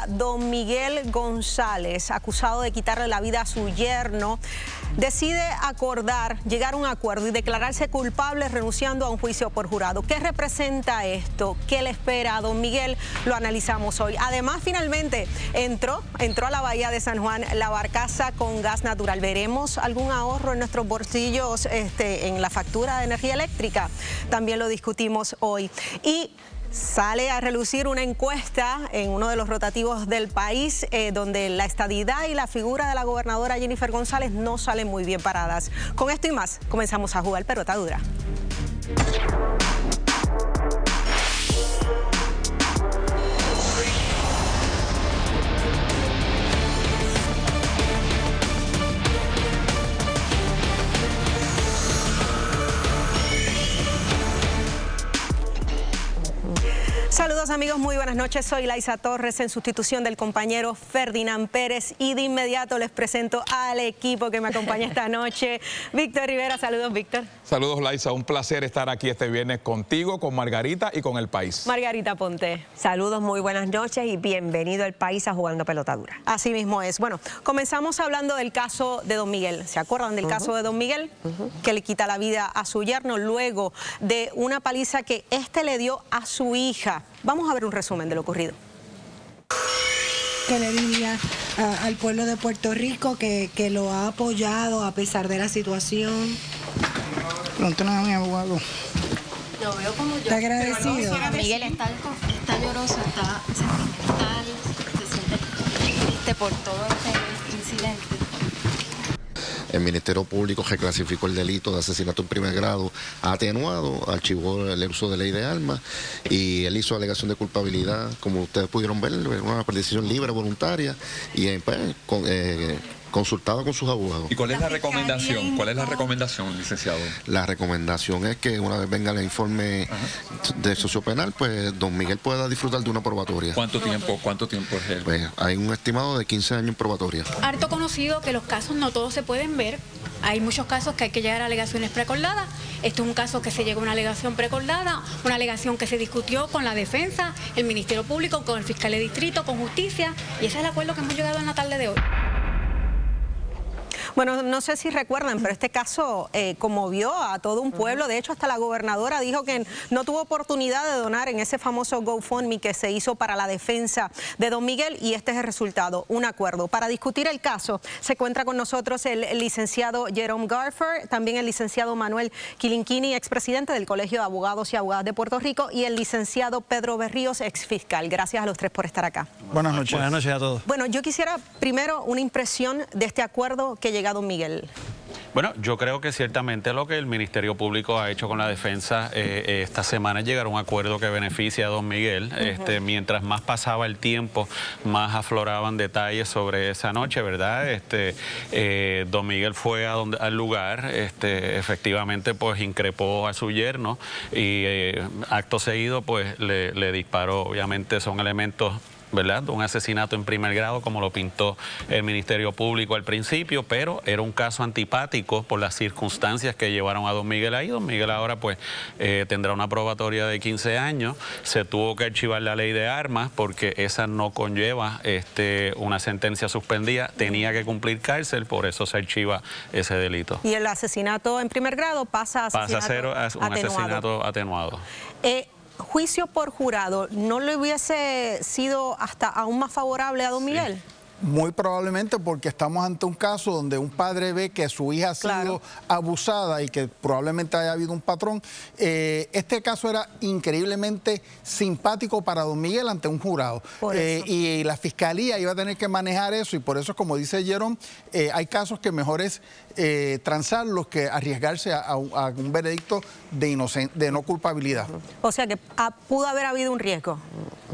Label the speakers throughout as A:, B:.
A: Don Miguel González, acusado de quitarle la vida a su yerno, decide llegar a un acuerdo y declararse culpable renunciando a un juicio por jurado. ¿Qué representa esto? ¿Qué le espera a don Miguel? Lo analizamos hoy. Además, finalmente entró a la bahía de San Juan la barcaza con gas natural. ¿Veremos algún ahorro en nuestros bolsillos en la factura de energía eléctrica? También lo discutimos hoy. Y sale a relucir una encuesta en uno de los rotativos del país donde la estadidad y la figura de la gobernadora Jennifer González no salen muy bien paradas. Con esto y más, comenzamos a jugar pelota dura. Saludos amigos, muy buenas noches. Soy Laisa Torres en sustitución del compañero Ferdinand Pérez y de inmediato les presento al equipo que me acompaña esta noche. Víctor Rivera, saludos Víctor.
B: Saludos Laisa, un placer estar aquí este viernes contigo, con Margarita y con El País.
A: Margarita Ponte.
C: Saludos, muy buenas noches y bienvenido al País a Jugando Pelota Dura.
A: Así mismo es. Bueno, comenzamos hablando del caso de don Miguel. ¿Se acuerdan del caso de don Miguel? Que le quita la vida a su yerno luego de una paliza que le dio a su hija. Vamos a ver un resumen de lo ocurrido.
D: Que le diría al pueblo de Puerto Rico que lo ha apoyado a pesar de la situación.
E: Pregúntale a mi abogado.
D: Lo veo como yo. ¿Está agradecido?
F: Miguel está lloroso, está sentimental, se siente triste por todo este incidente.
G: El Ministerio Público reclasificó el delito de asesinato en primer grado atenuado, archivó el uso de ley de armas y él hizo alegación de culpabilidad, como ustedes pudieron ver, una decisión libre, voluntaria y pues, consultado con sus abogados.
B: ¿Y cuál es la recomendación? ¿Cuál es la recomendación, licenciado?
G: La recomendación es que una vez venga el informe de sociopenal, pues don Miguel pueda disfrutar de una probatoria.
B: ¿Cuánto tiempo es él?
G: Pues hay un estimado de 15 años en probatoria.
F: Harto conocido que los casos no todos se pueden ver. Hay muchos casos que hay que llegar a alegaciones preacordadas. Este es un caso que se llegó a una alegación preacordada, una alegación que se discutió con la defensa, el Ministerio Público, con el fiscal de distrito, con justicia, y ese es el acuerdo que hemos llegado en la tarde de hoy.
A: Bueno, no sé si recuerdan, pero este caso conmovió a todo un pueblo. De hecho, hasta la gobernadora dijo que no tuvo oportunidad de donar en ese famoso GoFundMe que se hizo para la defensa de don Miguel, y este es el resultado, un acuerdo. Para discutir el caso se encuentra con nosotros el licenciado Jerome Garfer, también el licenciado Manuel Quilinquini, expresidente del Colegio de Abogados y Abogadas de Puerto Rico, y el licenciado Pedro Berríos, exfiscal. Gracias a los tres por estar acá.
E: Buenas noches. Buenas noches a todos.
A: Bueno, yo quisiera primero una impresión de este acuerdo que llega don Miguel.
H: Bueno, yo creo que ciertamente lo que el Ministerio Público ha hecho con la defensa esta semana es llegar a un acuerdo que beneficie a don Miguel. Mientras más pasaba el tiempo, más afloraban detalles sobre esa noche, ¿verdad? Don Miguel fue al lugar, efectivamente pues increpó a su yerno y acto seguido pues le disparó. Obviamente son elementos, ¿verdad?, un asesinato en primer grado, como lo pintó el Ministerio Público al principio, pero era un caso antipático por las circunstancias que llevaron a don Miguel ahí. Don Miguel ahora pues tendrá una probatoria de 15 años. Se tuvo que archivar la ley de armas porque esa no conlleva una sentencia suspendida. Tenía que cumplir cárcel, por eso se archiva ese delito.
A: Y el asesinato en primer grado pasa a
H: ser un asesinato atenuado.
A: Juicio por jurado, ¿no le hubiese sido hasta aún más favorable a don Miguel?
E: Muy probablemente, porque estamos ante un caso donde un padre ve que su hija ha sido abusada y que probablemente haya habido un patrón. Este caso era increíblemente simpático para don Miguel ante un jurado. Y la fiscalía iba a tener que manejar eso, y por eso, como dice Jerome, hay casos que mejor es transarlos que arriesgarse a un veredicto de no culpabilidad.
A: O sea que pudo haber habido un riesgo.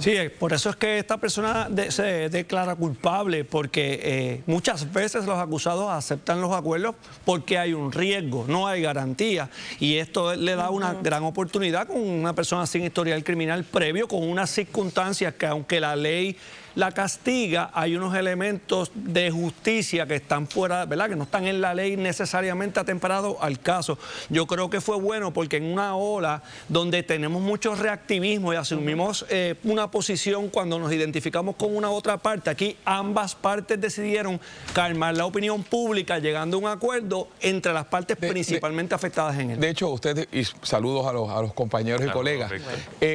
I: Sí, por eso es que esta persona se declara culpable, porque muchas veces los acusados aceptan los acuerdos porque hay un riesgo, no hay garantía, y esto le da una gran oportunidad con una persona sin historial criminal previo, con unas circunstancias que, aunque la ley la castiga, hay unos elementos de justicia que están fuera, ¿verdad?, que no están en la ley necesariamente atemperados al caso. Yo creo que fue bueno porque en una ola donde tenemos mucho reactivismo y asumimos una posición cuando nos identificamos con una u otra parte, aquí ambas partes decidieron calmar la opinión pública llegando a un acuerdo entre las partes principalmente afectadas en él.
B: De hecho, ustedes, y saludos a los compañeros y colegas,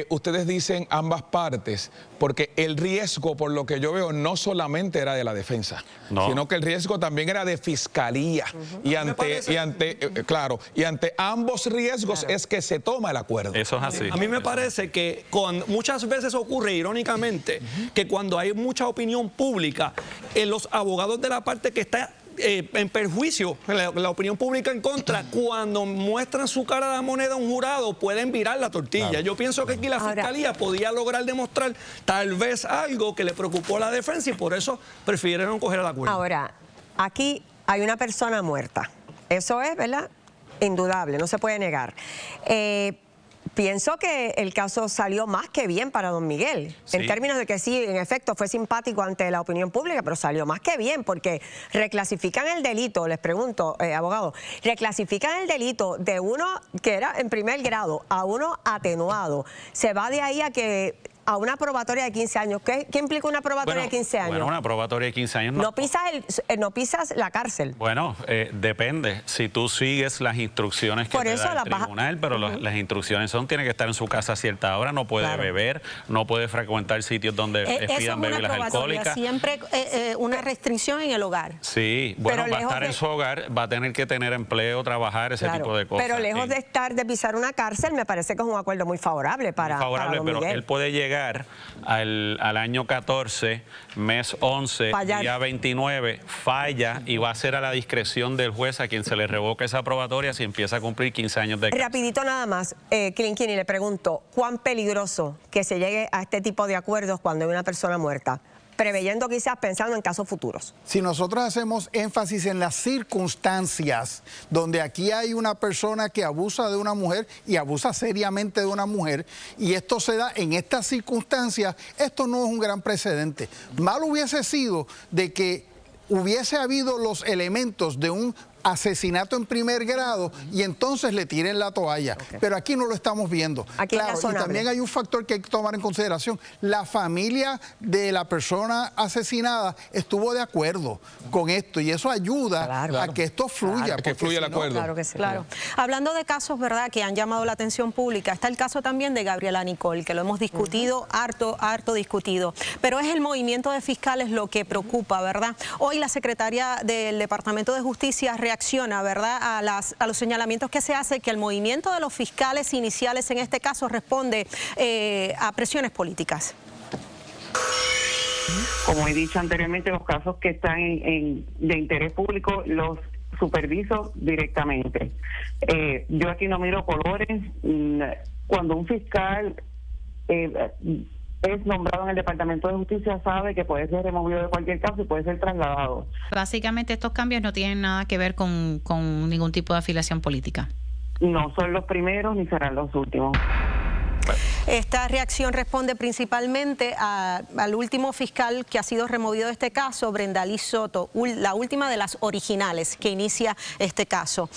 B: ustedes dicen ambas partes porque el riesgo, por lo que yo veo, no solamente era de la defensa, sino que el riesgo también era de fiscalía. Y ante ambos riesgos es que se toma el acuerdo.
H: Eso es así.
I: A mí me parece que muchas veces ocurre, irónicamente, que cuando hay mucha opinión pública, los abogados de la parte que está en perjuicio, la opinión pública en contra, cuando muestran su cara de la moneda a un jurado, pueden virar la tortilla. Claro. Yo pienso que aquí la Fiscalía podía lograr demostrar tal vez algo que le preocupó a la defensa y por eso prefirieron coger el acuerdo.
C: Ahora, aquí hay una persona muerta. Eso es, ¿verdad?, indudable, no se puede negar. Pienso que el caso salió más que bien para don Miguel, en términos de que sí, en efecto, fue simpático ante la opinión pública, pero salió más que bien porque reclasifican el delito, les pregunto, abogado, reclasifican el delito de uno que era en primer grado a uno atenuado. Se va de ahí a una probatoria de 15 años. ¿Qué implica una probatoria de 15 años? Bueno,
H: una probatoria de 15 años
C: no pisas la cárcel.
H: Bueno, depende. Si tú sigues las instrucciones que te da el tribunal, pero las instrucciones tiene que estar en su casa a cierta hora, no puede beber, no puede frecuentar sitios donde pidan bebidas alcohólicas.
A: Siempre una restricción en el hogar.
H: Sí, bueno, va a estar en su hogar, va a tener que tener empleo, trabajar, ese tipo de cosas.
C: Pero lejos de pisar una cárcel, me parece que es un acuerdo muy favorable para don
H: pero
C: Miguel.
H: Él puede llegar al año 14, mes 11, día 29, falla y va a ser a la discreción del juez a quien se le revoca esa probatoria si empieza a cumplir 15 años de cárcel.
C: Rapidito nada más, Clinkini, le pregunto, ¿cuán peligroso que se llegue a este tipo de acuerdos cuando hay una persona muerta? Preveyendo quizás pensando en casos futuros.
E: Si nosotros hacemos énfasis en las circunstancias, donde aquí hay una persona que abusa de una mujer y abusa seriamente de una mujer, y esto se da en estas circunstancias, esto no es un gran precedente. Mal hubiese sido de que hubiese habido los elementos de un asesinato en primer grado y entonces le tiren la toalla. Pero aquí no lo estamos viendo.
C: Aquí
E: claro, y también hay un factor que hay que tomar en consideración. La familia de la persona asesinada estuvo de acuerdo con esto y eso ayuda a que esto fluya.
B: Que fluya el acuerdo.
A: Claro que sí. Claro. Hablando de casos, ¿verdad?, que han llamado la atención pública, está el caso también de Gabriela Nicole, que lo hemos discutido, harto discutido. Pero es el movimiento de fiscales lo que preocupa, ¿verdad? Hoy la secretaria del Departamento de Justicia reacciona, ¿verdad?, a los señalamientos que se hace, que el movimiento de los fiscales iniciales en este caso responde a presiones políticas.
J: Como he dicho anteriormente, los casos que están de interés público los superviso directamente. Yo aquí no miro colores. Cuando un fiscal es nombrado en el Departamento de Justicia, sabe que puede ser removido de cualquier caso y puede ser trasladado.
K: Básicamente estos cambios no tienen nada que ver con ningún tipo de afiliación política.
J: No son los primeros ni serán los últimos.
A: Esta reacción responde principalmente al último fiscal que ha sido removido de este caso, Brenda Liz Soto, la última de las originales que inicia este caso.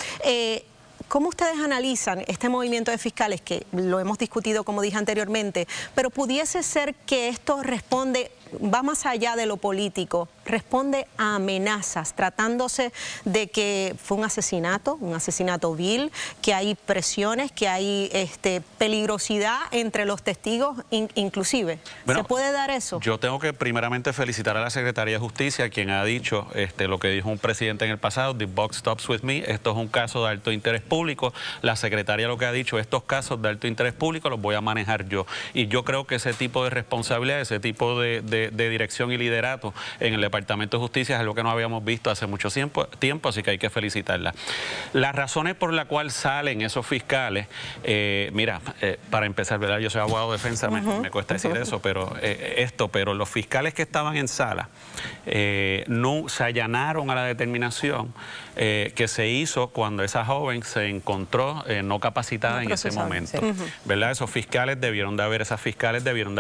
A: ¿Cómo ustedes analizan este movimiento de fiscales que lo hemos discutido, como dije anteriormente, pero pudiese ser que esto responde, va más allá de lo político, responde a amenazas, tratándose de que fue un asesinato vil, que hay presiones, que hay peligrosidad entre los testigos, inclusive? Bueno, ¿se puede dar eso?
H: Yo tengo que primeramente felicitar a la Secretaría de Justicia, quien ha dicho lo que dijo un presidente en el pasado: "The buck stops with me". Esto es un caso de alto interés público. La Secretaría lo que ha dicho: estos casos de alto interés público los voy a manejar yo. Y yo creo que ese tipo de responsabilidad, ese tipo de dirección y liderato en el Departamento de Justicia es algo que no habíamos visto hace mucho tiempo, así que hay que felicitarla. Las razones por las cuales salen esos fiscales, para empezar, ¿verdad? Yo soy abogado de defensa, me cuesta decir eso, pero los fiscales que estaban en sala no se allanaron a la determinación que se hizo cuando esa joven se encontró no capacitada en ese momento, ¿verdad? Esas fiscales debieron de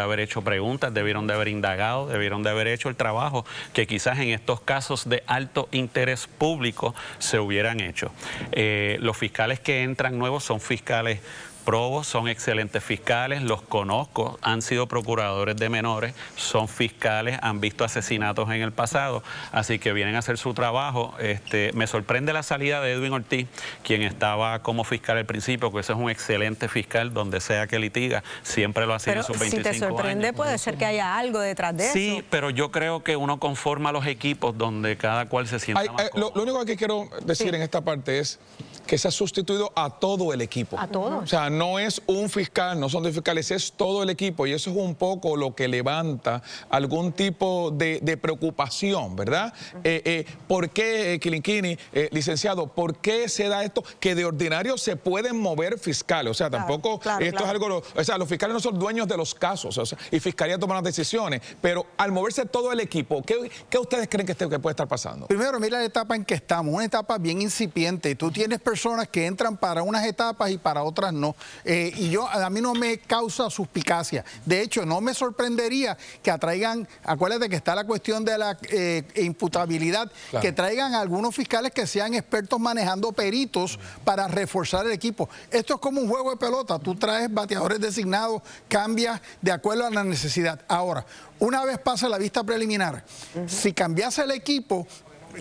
H: haber hecho preguntas, debieron de haber indagado, debieron de haber hecho el trabajo que quizás en estos casos de alto interés público se hubieran hecho. Los fiscales que entran nuevos son fiscales probos, son excelentes fiscales, los conozco, han sido procuradores de menores, son fiscales, han visto asesinatos en el pasado, así que vienen a hacer su trabajo. Me sorprende la salida de Edwin Ortiz, quien estaba como fiscal al principio, que ese es un excelente fiscal, donde sea que litiga, siempre lo ha sido en sus 25 años.
A: Si te sorprende, puede ser que haya algo detrás de eso.
H: Sí, pero yo creo que uno conforma los equipos donde cada cual se sienta más cómodo.
B: Lo único que quiero decir en esta parte es que se ha sustituido a todo el equipo.
A: A todos.
B: O sea, no es un fiscal, no son dos fiscales, es todo el equipo. Y eso es un poco lo que levanta algún tipo de preocupación, ¿verdad? ¿Por qué, Kilikini, licenciado, por qué se da esto? Que de ordinario se pueden mover fiscales. O sea, tampoco esto es algo... O sea, los fiscales no son dueños de los casos, o sea, y Fiscalía toma las decisiones. Pero al moverse todo el equipo, ¿qué ustedes creen que puede estar pasando?
E: Primero, mira la etapa en que estamos, una etapa bien incipiente. Y tú tienes personas que entran para unas etapas y para otras no. A mí no me causa suspicacia. De hecho, no me sorprendería que atraigan, acuérdate que está la cuestión de la imputabilidad, que traigan a algunos fiscales que sean expertos manejando peritos para reforzar el equipo. Esto es como un juego de pelota. Tú traes bateadores designados, cambias de acuerdo a la necesidad. Ahora, una vez pasa la vista preliminar, si cambiase el equipo,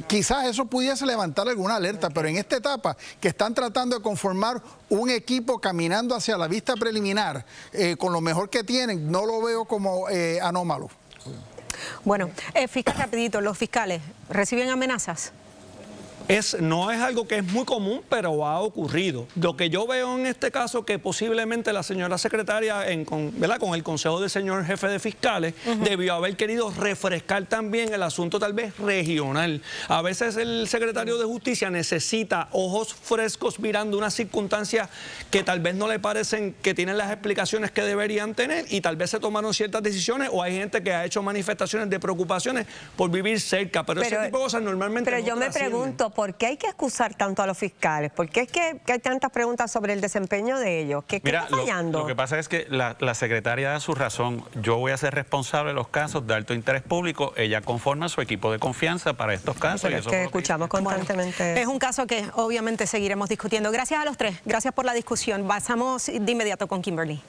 E: quizás eso pudiese levantar alguna alerta, pero en esta etapa que están tratando de conformar un equipo caminando hacia la vista preliminar con lo mejor que tienen, no lo veo como anómalo.
A: Bueno, fiscal, rapidito, ¿los fiscales reciben amenazas?
I: No es algo que es muy común, pero ha ocurrido. Lo que yo veo en este caso, que posiblemente la señora secretaria, con el consejo del señor jefe de fiscales, debió haber querido refrescar también el asunto tal vez regional. A veces el secretario de Justicia necesita ojos frescos mirando unas circunstancias que tal vez no le parecen que tienen las explicaciones que deberían tener, y tal vez se tomaron ciertas decisiones, o hay gente que ha hecho manifestaciones de preocupaciones por vivir cerca, pero ese tipo de cosas normalmente
C: no yo me pregunto, ¿por qué hay que excusar tanto a los fiscales? ¿Por qué es que hay tantas preguntas sobre el desempeño de ellos? ¿Qué está fallando?
H: Lo que pasa es que la secretaria da su razón. Yo voy a ser responsable de los casos de alto interés público. Ella conforma su equipo de confianza para estos casos.
C: Pero es que escuchamos constantemente.
A: Bueno, es un caso que obviamente seguiremos discutiendo. Gracias a los tres. Gracias por la discusión. Pasamos de inmediato con Kimberly.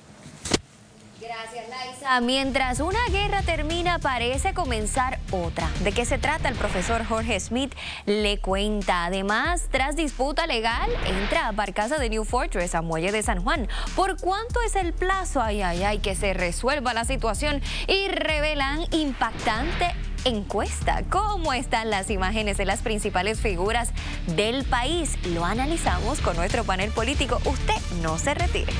L: Gracias, Laisa. Mientras una guerra termina, parece comenzar otra. ¿De qué se trata? El profesor Jorge Smith le cuenta. Además, tras disputa legal, entra a barcaza de New Fortress a Muelle de San Juan. ¿Por cuánto es el plazo? Que se resuelva la situación. Y revelan impactante encuesta. ¿Cómo están las imágenes de las principales figuras del país? Lo analizamos con nuestro panel político. Usted no se retire.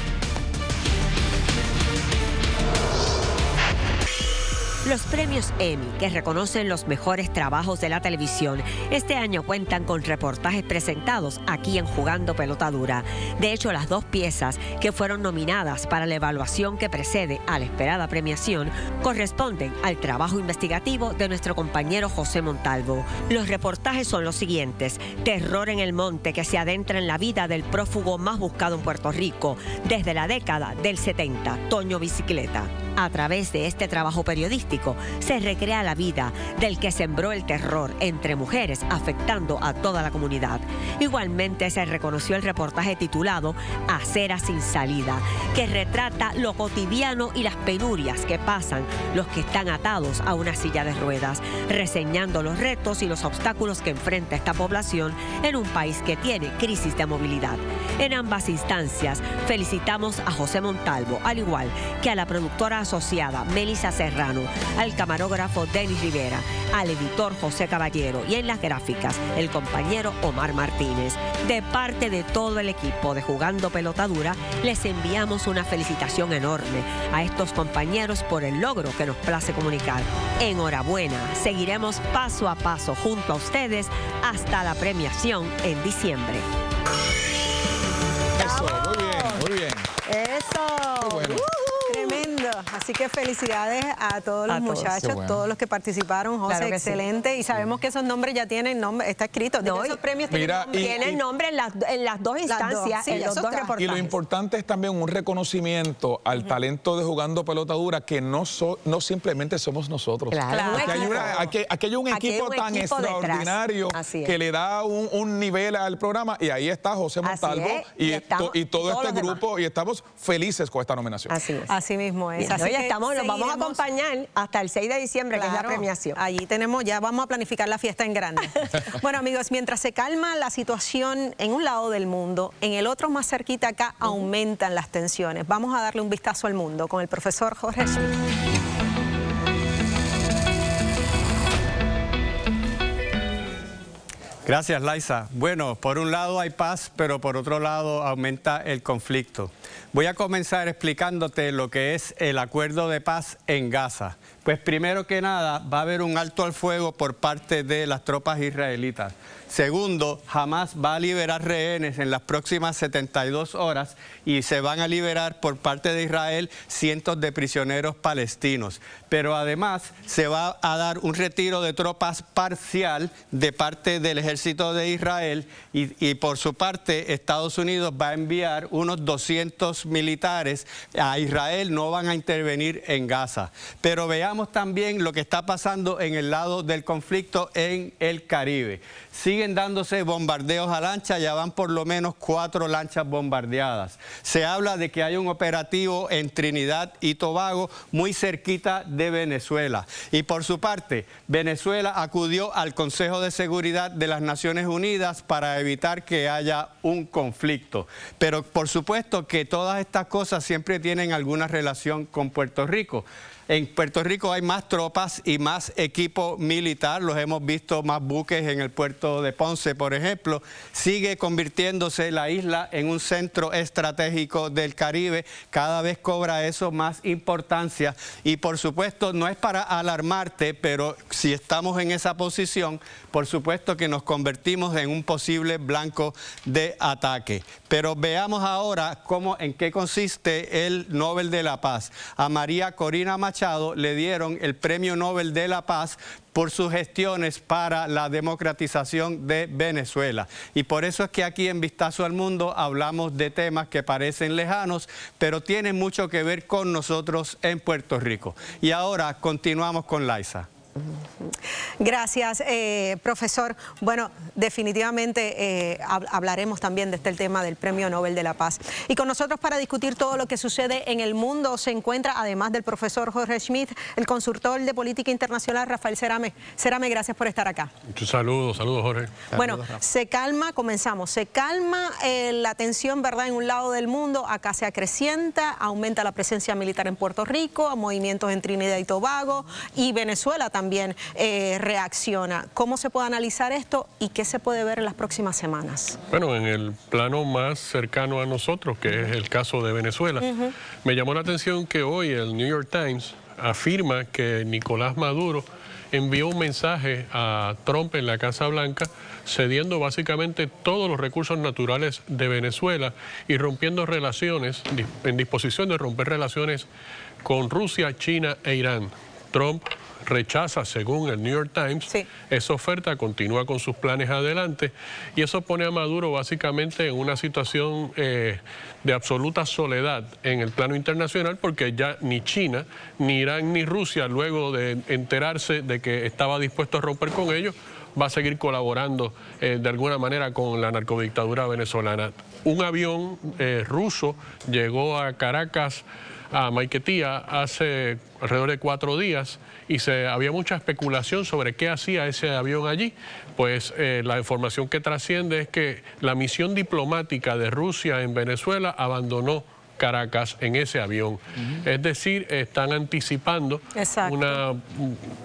M: Los premios Emmy, que reconocen los mejores trabajos de la televisión, este año cuentan con reportajes presentados aquí en Jugando Pelota Dura. De hecho, las dos piezas que fueron nominadas para la evaluación que precede a la esperada premiación corresponden al trabajo investigativo de nuestro compañero José Montalvo. Los reportajes son los siguientes: Terror en el Monte, que se adentra en la vida del prófugo más buscado en Puerto Rico desde la década del 70, Toño Bicicleta. A través de este trabajo periodístico se recrea la vida del que sembró el terror entre mujeres, afectando a toda la comunidad. Igualmente se reconoció el reportaje titulado Acera sin salida, que retrata lo cotidiano y las penurias que pasan los que están atados a una silla de ruedas, reseñando los retos y los obstáculos que enfrenta esta población en un país que tiene crisis de movilidad. En ambas instancias felicitamos a José Montalvo, al igual que a la productora asociada Melissa Serrano, al camarógrafo Denis Rivera, al editor José Caballero y en las gráficas el compañero Omar Martínez. De parte de todo el equipo de Jugando Pelota Dura, les enviamos una felicitación enorme a estos compañeros por el logro que nos place comunicar. Enhorabuena, seguiremos paso a paso junto a ustedes hasta la premiación en diciembre.
B: Eso, muy bien, muy bien.
C: Eso.
B: Qué bueno.
A: Tremendo. Así que felicidades a todos los muchachos,
B: bueno.
A: todos los que participaron. José,
C: Claro que
A: excelente. Sí. Y sabemos que esos nombres ya tienen nombre, está escrito.
C: No,
A: esos premios
B: mira,
C: tienen nombre en las dos instancias,
A: sí,
C: en los dos reportajes.
B: Y lo importante es también un reconocimiento al talento de Jugando Pelota Dura, que no simplemente somos nosotros.
C: Claro.
B: Aquí hay un equipo tan extraordinario que le da un nivel al programa, y ahí está José Montalvo y todo este grupo, y estamos felices con esta nominación.
C: Así es.
A: Así mismo es.
C: Bien,
A: Así que
C: nos vamos a acompañar hasta el 6 de diciembre, que es la premiación.
A: Allí ya vamos a planificar la fiesta en grande. Bueno, amigos, mientras se calma la situación en un lado del mundo, en el otro más cerquita acá aumentan las tensiones. Vamos a darle un vistazo al mundo con el profesor Jorge Schmitt.
N: Gracias, Laisa. Bueno, por un lado hay paz, pero por otro lado aumenta el conflicto. Voy a comenzar explicándote lo que es el acuerdo de paz en Gaza. Pues primero que nada va a haber un alto al fuego por parte de las tropas israelitas. Segundo, Hamás va a liberar rehenes en las próximas 72 horas y se van a liberar por parte de Israel cientos de prisioneros palestinos. Pero además se va a dar un retiro de tropas parcial de parte del ejército de Israel y por su parte Estados Unidos va a enviar unos 200 militares a Israel, no van a intervenir en Gaza. Pero veamos también lo que está pasando en el lado del conflicto en el Caribe. Siguen dándose bombardeos a lancha, ya van por lo menos 4 lanchas bombardeadas. Se habla de que hay un operativo en Trinidad y Tobago muy cerquita de Venezuela. Y por su parte, Venezuela acudió al Consejo de Seguridad de las Naciones Unidas para evitar que haya un conflicto. Pero por supuesto que todas estas cosas siempre tienen alguna relación con Puerto Rico. En Puerto Rico hay más tropas y más equipo militar, los hemos visto, más buques en el puerto de Ponce, por ejemplo. Sigue convirtiéndose la isla en un centro estratégico del Caribe, cada vez cobra eso más importancia y por supuesto no es para alarmarte, pero si estamos en esa posición, por supuesto que nos convertimos en un posible blanco de ataque. Pero veamos ahora en qué consiste el Nobel de la Paz. A María Corina Machado le dieron el Premio Nobel de la Paz por sus gestiones para la democratización de Venezuela. Y por eso es que aquí en Vistazo al Mundo hablamos de temas que parecen lejanos, pero tienen mucho que ver con nosotros en Puerto Rico. Y ahora continuamos con Laisa.
A: Gracias, profesor. Bueno, definitivamente hablaremos también de el tema del Premio Nobel de la Paz. Y con nosotros para discutir todo lo que sucede en el mundo se encuentra, además del profesor Jorge Schmitt, el consultor de política internacional Rafael Cerame. Cerame, gracias por estar acá.
O: Muchos saludos, Jorge.
A: Bueno, se calma, comenzamos, se calma la tensión, ¿verdad?, en un lado del mundo, acá se acrecienta, aumenta la presencia militar en Puerto Rico, movimientos en Trinidad y Tobago, y Venezuela también reacciona. ¿Cómo se puede analizar esto y qué se puede ver en las próximas semanas?
O: Bueno, en el plano más cercano a nosotros, que es el caso de Venezuela, me llamó la atención que hoy el New York Times afirma que Nicolás Maduro envió un mensaje a Trump en la Casa Blanca cediendo básicamente todos los recursos naturales de Venezuela y rompiendo relaciones, en disposición de romper relaciones con Rusia, China e Irán. Trump rechaza, según el New York Times, esa oferta, continúa con sus planes adelante y eso pone a Maduro básicamente en una situación de absoluta soledad en el plano internacional porque ya ni China, ni Irán, ni Rusia, luego de enterarse de que estaba dispuesto a romper con ellos, va a seguir colaborando de alguna manera con la narcodictadura venezolana. Un avión ruso llegó a Caracas, a Maiquetía, hace alrededor de 4 días y había mucha especulación sobre qué hacía ese avión allí. Pues la información que trasciende es que la misión diplomática de Rusia en Venezuela abandonó Caracas en ese avión. Es decir, están anticipando una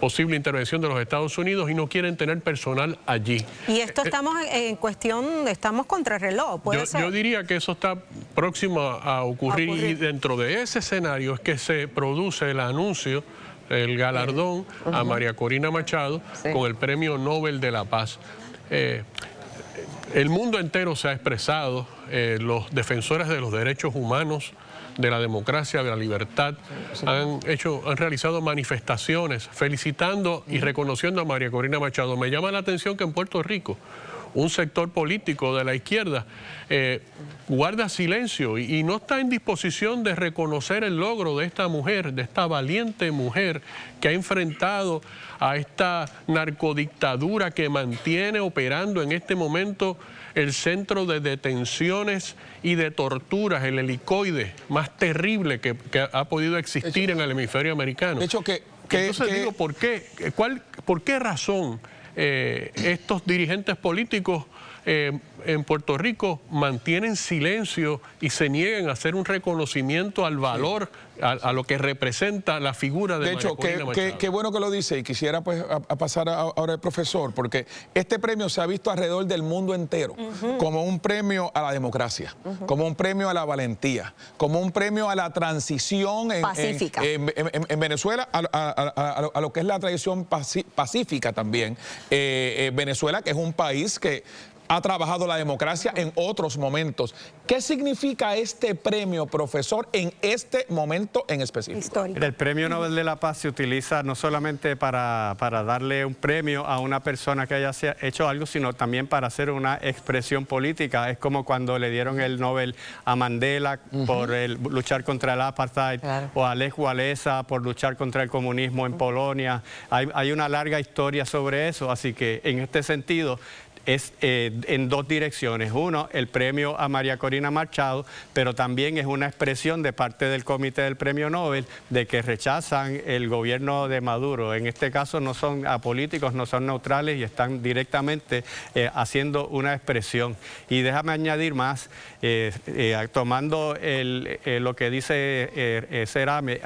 O: posible intervención de los Estados Unidos y no quieren tener personal allí.
A: Y esto estamos en cuestión, estamos contra el reloj, ¿puede ser?
O: Yo diría que eso está próximo a ocurrir y dentro de ese escenario es que se produce el anuncio, el galardón a María Corina Machado con el Premio Nobel de la Paz. El mundo entero se ha expresado, los defensores de los derechos humanos, de la democracia, de la libertad, han realizado manifestaciones felicitando y reconociendo a María Corina Machado. Me llama la atención que en Puerto Rico un sector político de la izquierda guarda silencio y no está en disposición de reconocer el logro de esta mujer, de esta valiente mujer que ha enfrentado a esta narcodictadura que mantiene operando en este momento el centro de detenciones y de torturas, el helicoide más terrible que ha podido existir en el hemisferio americano.
B: De hecho,
O: entonces digo, ¿por qué razón estos dirigentes políticos en Puerto Rico mantienen silencio y se niegan a hacer un reconocimiento al valor, a lo que representa la figura de María Corina Machado?
B: Qué bueno que lo dice, y quisiera pues a pasar ahora al profesor, porque este premio se ha visto alrededor del mundo entero como un premio a la democracia, como un premio a la valentía, como un premio a la transición pacífica en Venezuela, a lo que es la tradición pacífica también. Venezuela, que es un país que ha trabajado la democracia en otros momentos. ¿Qué significa este premio, profesor, en este momento en específico?
N: El Premio Nobel de la Paz se utiliza no solamente para darle un premio a una persona que haya hecho algo, sino también para hacer una expresión política. Es como cuando le dieron el Nobel a Mandela por luchar contra el apartheid, o a Lech Walesa por luchar contra el comunismo en Polonia. Hay una larga historia sobre eso, así que en este sentido es en dos direcciones. Uno, el premio a María Corina Machado, pero también es una expresión de parte del Comité del Premio Nobel de que rechazan el gobierno de Maduro. En este caso no son apolíticos, no son neutrales y están directamente haciendo una expresión. Y déjame añadir más, tomando lo que dice Serame,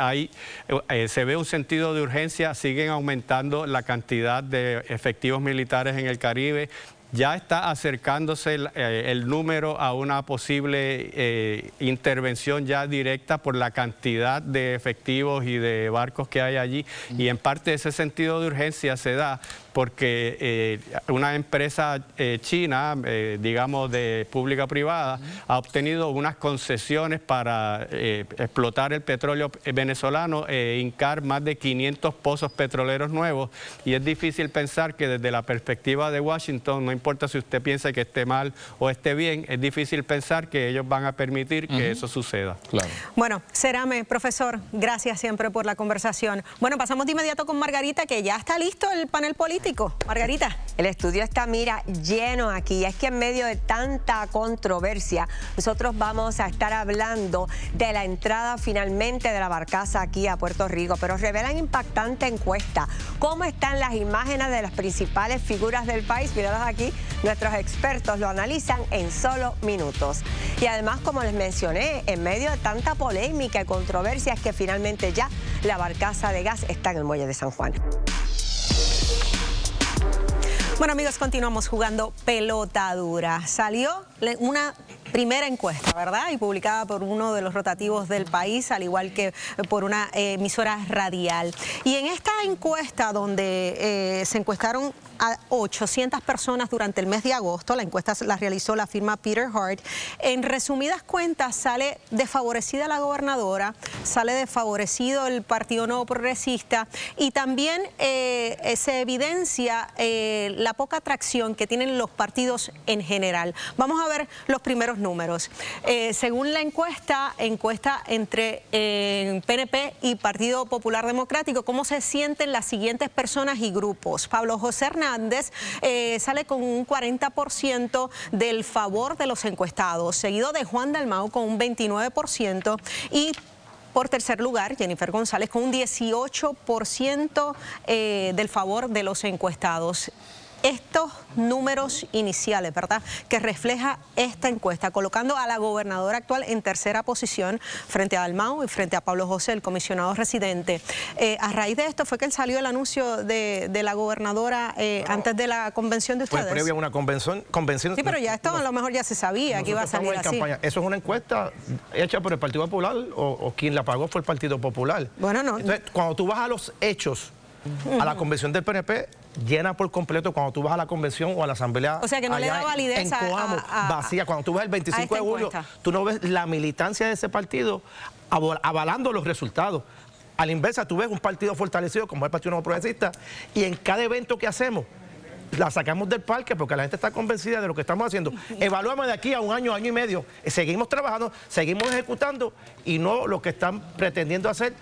N: se ve un sentido de urgencia, siguen aumentando la cantidad de efectivos militares en el Caribe. Ya está acercándose el número a una posible intervención ya directa por la cantidad de efectivos y de barcos que hay allí. Y en parte ese sentido de urgencia se da porque una empresa china, digamos de pública-privada, ha obtenido unas concesiones para explotar el petróleo venezolano e hincar más de 500 pozos petroleros nuevos. Y es difícil pensar que desde la perspectiva de Washington, no importa si usted piensa que esté mal o esté bien, es difícil pensar que ellos van a permitir que eso suceda.
B: Claro.
A: Bueno, Serame, profesor, gracias siempre por la conversación. Bueno, pasamos de inmediato con Margarita, que ya está listo el panel político. Margarita.
C: El estudio está, mira, lleno aquí. Es que en medio de tanta controversia, nosotros vamos a estar hablando de la entrada finalmente de la barcaza aquí a Puerto Rico, pero revelan impactante encuesta. ¿Cómo están las imágenes de las principales figuras del país? Míralas aquí, nuestros expertos lo analizan en solo minutos. Y además, como les mencioné, en medio de tanta polémica y controversia, es que finalmente ya la barcaza de gas está en el muelle de San Juan.
A: Bueno, amigos, continuamos jugando Pelota Dura. Salió una primera encuesta, ¿verdad? Y publicada por uno de los rotativos del país, al igual que por una emisora radial. Y en esta encuesta, donde se encuestaron a 800 personas durante el mes de agosto, la encuesta la realizó la firma Peter Hart, en resumidas cuentas sale desfavorecida la gobernadora, sale desfavorecido el Partido Nuevo Progresista y también se evidencia la poca atracción que tienen los partidos en general. Vamos a ver los primeros números. Según la encuesta entre PNP y Partido Popular Democrático, ¿cómo se sienten las siguientes personas y grupos? Pablo José Hernández sale con un 40% del favor de los encuestados, seguido de Juan Dalmau con un 29% y por tercer lugar, Jennifer González con un 18% del favor de los encuestados. estos números iniciales, ¿verdad?, que refleja esta encuesta, colocando a la gobernadora actual en tercera posición frente a Dalmau y frente a Pablo José, el comisionado residente. A raíz de esto fue que salió el anuncio de la gobernadora antes de la convención de ustedes.
P: Fue previo a una convención.
A: Sí, pero ya esto a lo mejor ya se sabía que iba a salir así.
P: ¿Eso es una encuesta hecha por el Partido Popular o quien la pagó fue el Partido Popular?
A: Bueno, no.
P: Entonces, cuando tú vas a los hechos, a la convención del PNP, llena por completo cuando tú vas a la convención o a la asamblea.
A: O sea que no le da validez
P: en Coamo, vacía. Cuando tú ves el 25 de julio, tú no ves la militancia de ese partido avalando los resultados. A la inversa, tú ves un partido fortalecido como el Partido Nuevo Progresista y en cada evento que hacemos la sacamos del parque porque la gente está convencida de lo que estamos haciendo. Evaluamos de aquí a un año, año y medio. Seguimos trabajando, seguimos ejecutando y no lo que están pretendiendo hacer,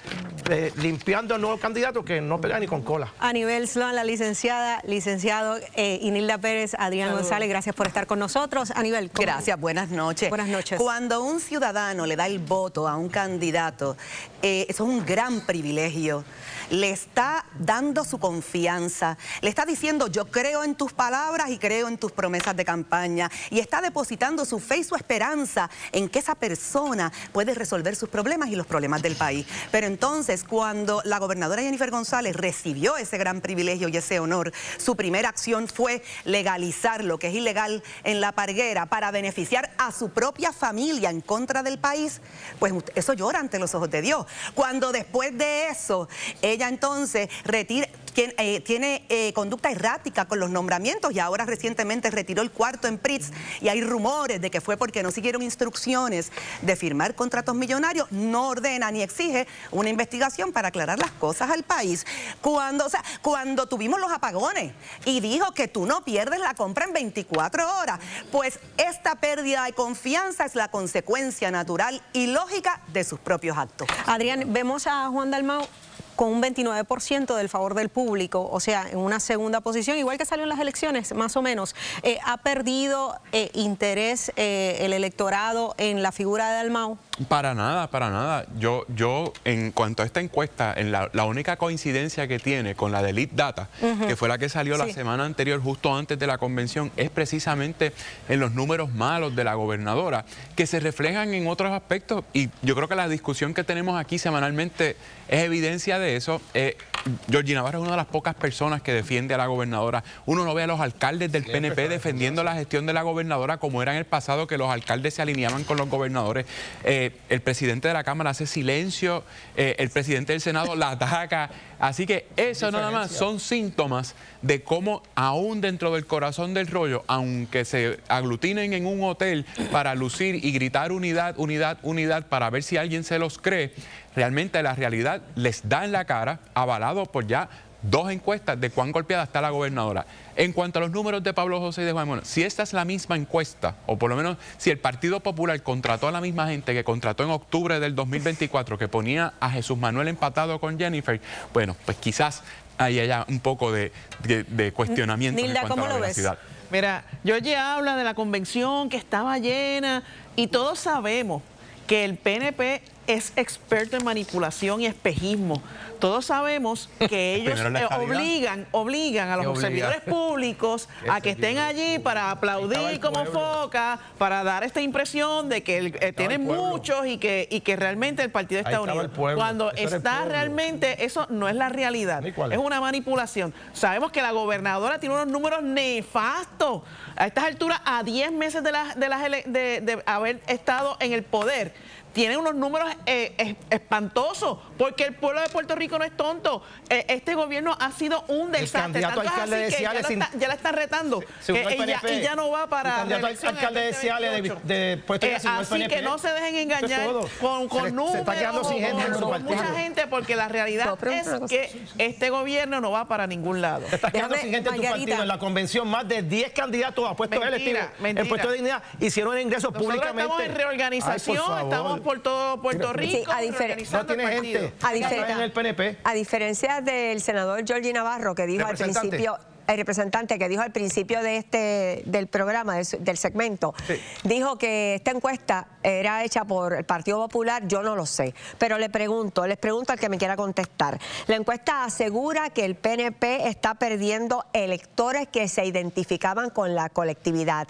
P: limpiando al nuevo candidato que no pega ni con cola.
A: Aníbal Sloan, la licenciado Inilda Pérez, Adrián González, gracias por estar con nosotros. Aníbal, ¿cómo?
Q: Gracias, buenas noches.
A: Buenas noches.
Q: Cuando un ciudadano le da el voto a un candidato, eso es un gran privilegio. Le está dando su confianza, le está diciendo yo creo en tus palabras y creo en tus promesas de campaña y está depositando su fe y su esperanza en que esa persona puede resolver sus problemas y los problemas del país. Pero entonces cuando la gobernadora Jennifer González recibió ese gran privilegio y ese honor, su primera acción fue legalizar lo que es ilegal en La Parguera para beneficiar a su propia familia en contra del país, pues eso llora ante los ojos de Dios. Cuando después de eso ella entonces tiene conducta errática con los nombramientos y ahora recientemente retiró el cuarto en Pritz y hay rumores de que fue porque no siguieron instrucciones de firmar contratos millonarios, no ordena ni exige una investigación para aclarar las cosas al país. Cuando tuvimos los apagones y dijo que tú no pierdes la compra en 24 horas, pues esta pérdida de confianza es la consecuencia natural y lógica de sus propios actos.
A: Adrián, vemos a Juan Dalmau con un 29% del favor del público, o sea, en una segunda posición, igual que salió en las elecciones, más o menos. ¿Ha perdido interés el electorado en la figura de Dalmau?
R: Para nada, para nada. Yo en cuanto a esta encuesta, la única coincidencia que tiene con la de Lead Data, que fue la que salió la semana anterior, justo antes de la convención, es precisamente en los números malos de la gobernadora, que se reflejan en otros aspectos, y yo creo que la discusión que tenemos aquí semanalmente es evidencia de eso. Georgie Navarro es una de las pocas personas que defiende a la gobernadora. Uno no ve a los alcaldes del PNP defendiendo la gestión de la gobernadora como era en el pasado, que los alcaldes se alineaban con los gobernadores. El presidente de la Cámara hace silencio, el presidente del Senado la ataca. Así que eso nada más son síntomas de cómo aún dentro del corazón del rollo, aunque se aglutinen en un hotel para lucir y gritar unidad, unidad, unidad para ver si alguien se los cree, realmente la realidad les da en la cara, avalado por ya 2 encuestas de cuán golpeada está la gobernadora. En cuanto a los números de Pablo José y de Juan Manuel, si esta es la misma encuesta, o por lo menos si el Partido Popular contrató a la misma gente que contrató en octubre del 2024, que ponía a Jesús Manuel empatado con Jennifer, bueno, pues quizás ahí haya un poco de cuestionamiento en cuanto a la veracidad.
S: Mira, Georgie habla de la convención que estaba llena y todos sabemos que el PNP es experto en manipulación y espejismo. Todos sabemos que ellos obligan a los servidores públicos a que estén allí para aplaudir como foca, para dar esta impresión de que tienen muchos y que realmente el partido está unido. Cuando está realmente, eso no es la realidad, es una manipulación. Sabemos que la gobernadora tiene unos números nefastos. A estas alturas, a 10 meses de haber estado en el poder, tiene unos números espantosos, porque el pueblo de Puerto Rico no es tonto. Este gobierno ha sido un desastre. Tanto es así que ya la está retando. Y ya no va para la elección
P: alcalde de Ciales de Puerto Rico.
S: Así que no se dejen engañar con números, con mucha gente, porque la realidad es que este gobierno no va para ningún lado.
P: Te estás quedando sin gente en tu partido. En la convención, más de 10 candidatos a puestos electivos en puestos de dignidad hicieron ingresos públicamente.
S: Estamos en reorganización, estamos por todo Puerto Rico.
P: No tiene gente.
C: A diferencia del senador Georgie Navarro, que dijo al principio el representante que dijo al principio de del programa, del segmento, dijo que esta encuesta era hecha por el Partido Popular, yo no lo sé, pero les pregunto al que me quiera contestar. La encuesta asegura que el PNP está perdiendo electores que se identificaban con la colectividad.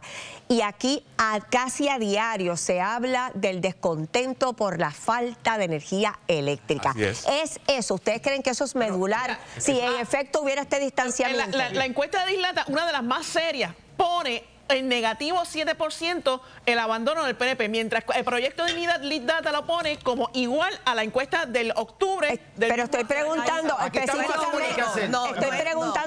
C: Y aquí casi a diario se habla del descontento por la falta de energía eléctrica. ¿Es eso? ¿Ustedes creen que eso es medular? Si en efecto hubiera este distanciamiento.
S: La encuesta de Dislata, una de las más serias, pone en negativo 7% el abandono del PNP, mientras el proyecto de Lead Data lo pone como igual a la encuesta del octubre.
C: Pero estoy preguntando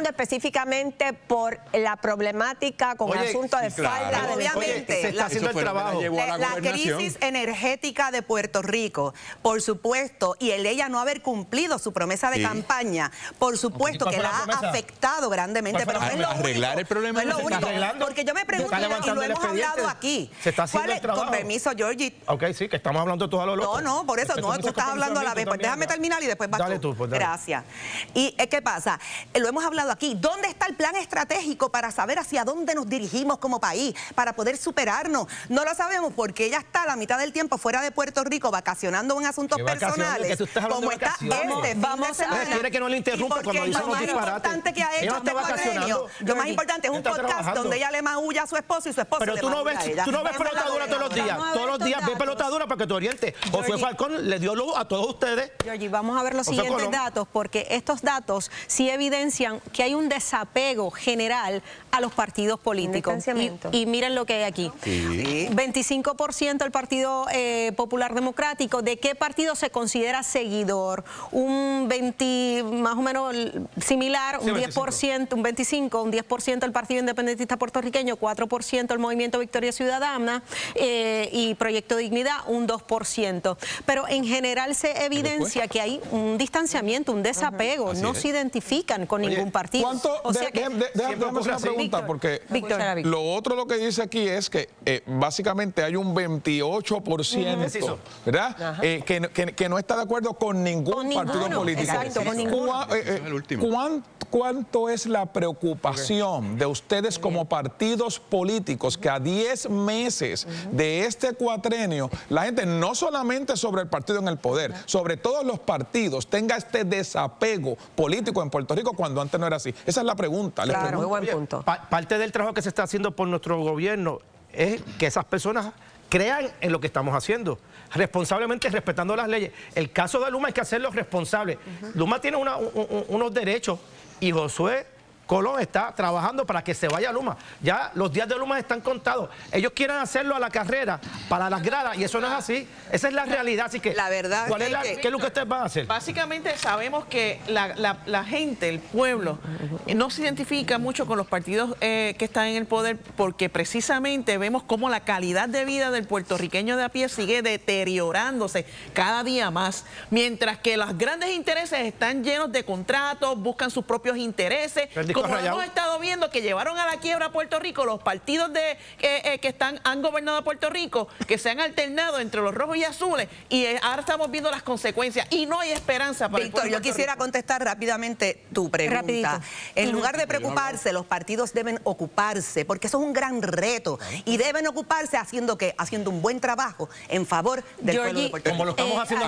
C: específicamente por la problemática con el asunto de falta de
Q: obviamente
P: se está haciendo el trabajo.
Q: La crisis energética de Puerto Rico, por supuesto, y el ella no haber cumplido su promesa de campaña, por supuesto que la ha afectado grandemente, pero no es lo
R: arreglar el problema.
Q: No es lo único, porque yo me pregunto, y lo hemos hablado aquí.
P: Se está haciendo el trabajo.
Q: Con permiso, Georgie.
P: Ok, sí, que estamos hablando todo a lo loco.
Q: No, por eso, no, tú estás hablando a la vez. Pues déjame terminar y después vas
P: dale
Q: tú.
P: Pues dale.
Q: Gracias. ¿Y qué pasa? Lo hemos hablado aquí. ¿Dónde está el plan estratégico para saber hacia dónde nos dirigimos como país, para poder superarnos? No lo sabemos porque ella está la mitad del tiempo fuera de Puerto Rico vacacionando en asuntos personales. Como está vamos a semana.
P: Quiere que no le interrumpa cuando dice unos disparates.
Q: Lo más importante que ha hecho este cuadrenio, lo más importante es un podcast donde ella le maulla a su esposo y su esposo
P: pero tú no ves pelotadura todos los días. Todos los días ves pelotadura para que te orientes. Josué Falcón le dio luz a todos ustedes.
A: Georgie, vamos a ver los siguientes datos, porque estos datos sí evidencian que hay un desapego general a los partidos políticos. Y miren lo que hay aquí. 25% el Partido Popular Democrático. ¿De qué partido se considera seguidor? Un 20, más o menos similar, un 10%, un 25%, un 10% el Partido Independentista Puertorriqueño, 4% el Movimiento Victoria Ciudadana y Proyecto Dignidad, un 2%. Pero en general se evidencia que hay un distanciamiento, un desapego, no se identifican con ningún partido.
B: Déjame hacer una pregunta, porque lo otro lo que dice aquí es que básicamente hay un 28%, ¿verdad? Que no está de acuerdo con ningún partido político.
A: Exacto, con ninguno.
B: ¿Cuánto es la preocupación de ustedes como partidos políticos que a 10 meses de este cuatrenio la gente no solamente sobre el partido en el poder, sobre todos los partidos tenga este desapego político en Puerto Rico cuando antes no era así? Esa es la pregunta.
C: Claro, muy buen punto.
P: Parte del trabajo que se está haciendo por nuestro gobierno es que esas personas crean en lo que estamos haciendo, responsablemente respetando las leyes. El caso de Luma hay que hacerlo responsable. Luma tiene unos derechos y Josué Colón está trabajando para que se vaya a Luma. Ya los días de Luma están contados. Ellos quieren hacerlo a la carrera, para las gradas, y eso no es así. Esa es la realidad. Así que,
Q: la verdad
P: ¿qué es lo que ustedes van a hacer?
S: Básicamente sabemos que la gente, el pueblo, no se identifica mucho con los partidos que están en el poder porque precisamente vemos cómo la calidad de vida del puertorriqueño de a pie sigue deteriorándose cada día más. Mientras que los grandes intereses están llenos de contratos, buscan sus propios intereses. Como hemos estado viendo que llevaron a la quiebra a Puerto Rico los partidos que han gobernado a Puerto Rico, que se han alternado entre los rojos y azules, y ahora estamos viendo las consecuencias y no hay esperanza para
Q: Víctor, yo quisiera contestar rápidamente tu pregunta. Rapidito. En lugar de preocuparse, los partidos deben ocuparse, porque eso es un gran reto, y deben ocuparse haciendo un buen trabajo en favor del pueblo de Puerto Rico.
P: Como lo estamos haciendo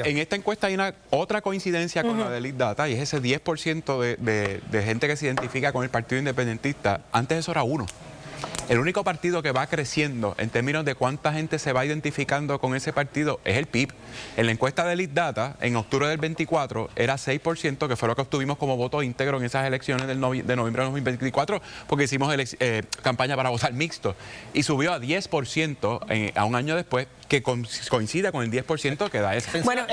R: en esta encuesta hay otra coincidencia con la de Lead Data, y es ese 10% de gente que se identifica con el Partido Independentista. Antes eso era 1%. El único partido que va creciendo en términos de cuánta gente se va identificando con ese partido es el PIB. En la encuesta de Lead Data, en octubre del 24, era 6%, que fue lo que obtuvimos como voto íntegro en esas elecciones de noviembre de 2024, porque hicimos campaña para votar mixto. Y subió a 10% a un año después, que coincide con el 10% que da ese.
A: Bueno,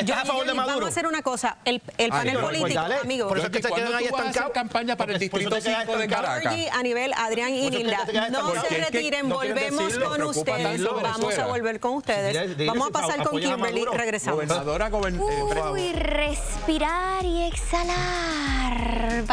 A: vamos a hacer una cosa. El panel político, amigos.
P: Por eso que se quedan ahí estancados.
R: Campaña para el distrito 5 de Caracas.
A: A nivel Adrián y Nilda, no se retiren, volvemos con ustedes. Vamos a volver con ustedes. Vamos a pasar con Kimberly, regresamos.
L: Uy, respirar y exhalar.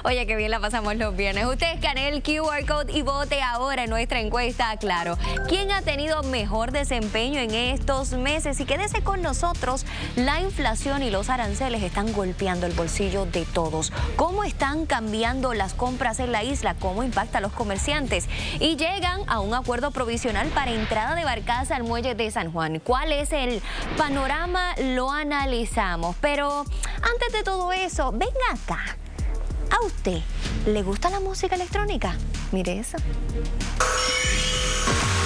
L: Oye, qué bien la pasamos los viernes. Usted escanee el QR Code y vote ahora en nuestra encuesta. Claro, ¿quién ha tenido mejor desempeño en estos meses? Y quédese con nosotros. La inflación y los aranceles están golpeando el bolsillo de todos. ¿Cómo están cambiando las compras en la isla? ¿Cómo impacta a los comerciantes? Y llegan a un acuerdo provisional para entrada de barcaza al muelle de San Juan. ¿Cuál es el panorama? Lo analizamos. Pero antes de todo eso, venga acá. ¿A usted le gusta la música electrónica? Mire eso.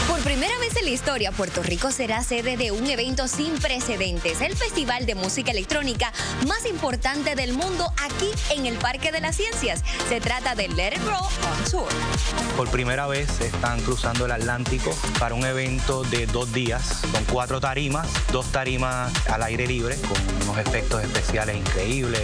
L: Por primera vez en la historia, Puerto Rico será sede de un evento sin precedentes, el festival de música electrónica más importante del mundo aquí en el Parque de las Ciencias. Se trata de Let It Roll on Tour.
T: Por primera vez están cruzando el Atlántico para un evento de 2 días, con 4 tarimas, 2 tarimas al aire libre, con unos efectos especiales increíbles,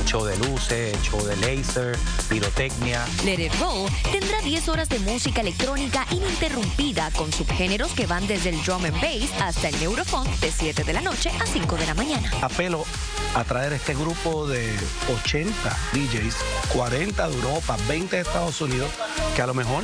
T: show de luces, show de láser, pirotecnia.
L: Let It Roll tendrá 10 horas de música electrónica ininterrumpida con subgéneros que van desde el drum and bass hasta el neurofunk de 7 de la noche a 5 de la mañana.
U: Apelo a traer este grupo de 80 DJs, 40 de Europa, 20 de Estados Unidos, que a lo mejor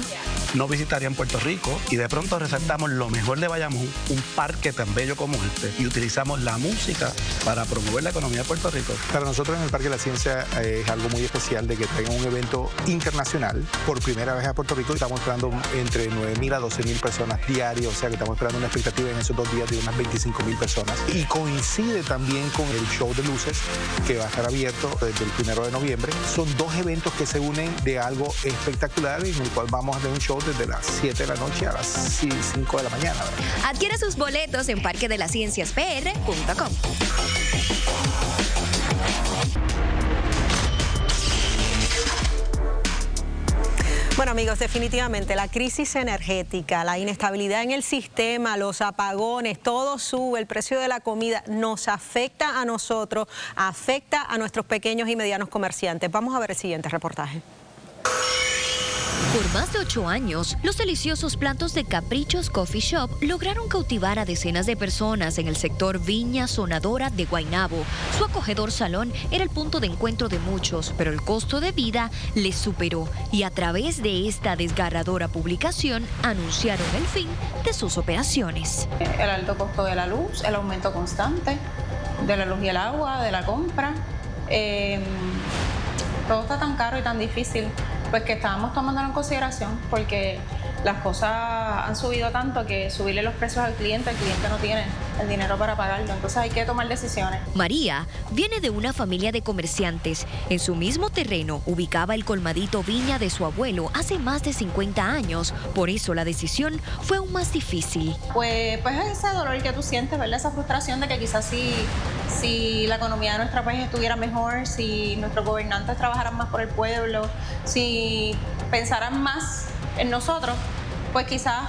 U: no visitarían Puerto Rico, y de pronto resaltamos lo mejor de Bayamón, un parque tan bello como este, y utilizamos la música para promover la economía de Puerto Rico.
V: Para nosotros en el Parque de la Ciencia es algo muy especial de que traigan un evento internacional por primera vez a Puerto Rico. Estamos esperando entre 9.000 a 12.000 personas diarios, o sea que estamos esperando una expectativa en esos 2 días de unas 25.000 personas. Y coincide también con el show de luces que va a estar abierto desde el 1 de noviembre. Son 2 eventos que se unen de algo espectacular, en el cual vamos a tener un show desde las 7 de la noche a las 5 de la mañana.
L: Adquiere sus boletos en parquedelascienciaspr.com.
A: Bueno, amigos, definitivamente la crisis energética, la inestabilidad en el sistema, los apagones, todo sube, el precio de la comida nos afecta a nosotros, afecta a nuestros pequeños y medianos comerciantes. Vamos a ver el siguiente reportaje.
L: Por más de 8 años, los deliciosos platos de Caprichos Coffee Shop lograron cautivar a decenas de personas en el sector Viña Sonadora de Guaynabo. Su acogedor salón era el punto de encuentro de muchos, pero el costo de vida les superó y a través de esta desgarradora publicación anunciaron el fin de sus operaciones.
W: El alto costo de la luz, el aumento constante de la luz y el agua, de la compra, todo está tan caro y tan difícil, pues que estábamos tomándolo en consideración porque las cosas han subido tanto que subirle los precios al cliente no tiene el dinero para pagarlo, entonces hay que tomar decisiones.
L: María viene de una familia de comerciantes. En su mismo terreno ubicaba el colmadito Viña de su abuelo hace más de 50 años, por eso la decisión fue aún más difícil.
W: Pues ese dolor que tú sientes, ¿verdad? Esa frustración de que quizás si la economía de nuestro país estuviera mejor, si nuestros gobernantes trabajaran más por el pueblo, si pensaran más en nosotros, pues quizás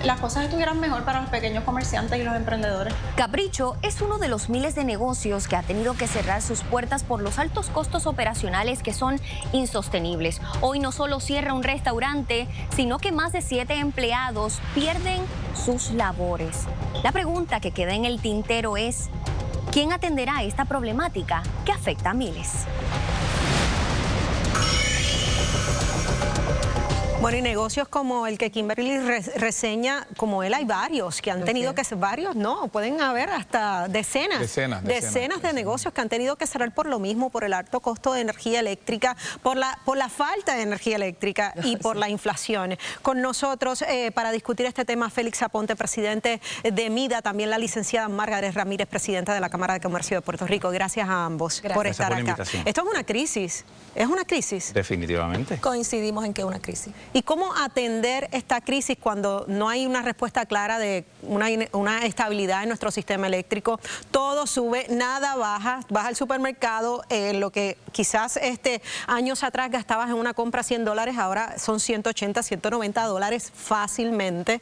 W: las cosas estuvieran mejor para los pequeños comerciantes y los emprendedores.
L: Capricho es uno de los miles de negocios que ha tenido que cerrar sus puertas por los altos costos operacionales que son insostenibles. Hoy no solo cierra un restaurante, sino que más de 7 empleados pierden sus labores. La pregunta que queda en el tintero es, ¿quién atenderá esta problemática que afecta a miles?
A: Bueno, y negocios como el que Kimberly reseña, como él, hay varios que han tenido que ser, pueden haber hasta decenas de negocios que han tenido que cerrar por lo mismo, por el alto costo de energía eléctrica, por la falta de energía eléctrica y por la inflación. Con nosotros para discutir este tema, Félix Aponte, presidente de MIDA, también la licenciada Margaret Ramírez, presidenta de la Cámara de Comercio de Puerto Rico. Gracias a ambos por estar acá. Esto es una crisis, ¿es una crisis?
X: Definitivamente.
A: Coincidimos en que es una crisis. ¿Y cómo atender esta crisis cuando no hay una respuesta clara de una estabilidad en nuestro sistema eléctrico? Todo sube, nada baja, vas al supermercado, lo que quizás años atrás gastabas en una compra $100, ahora son 180, 190 dólares fácilmente.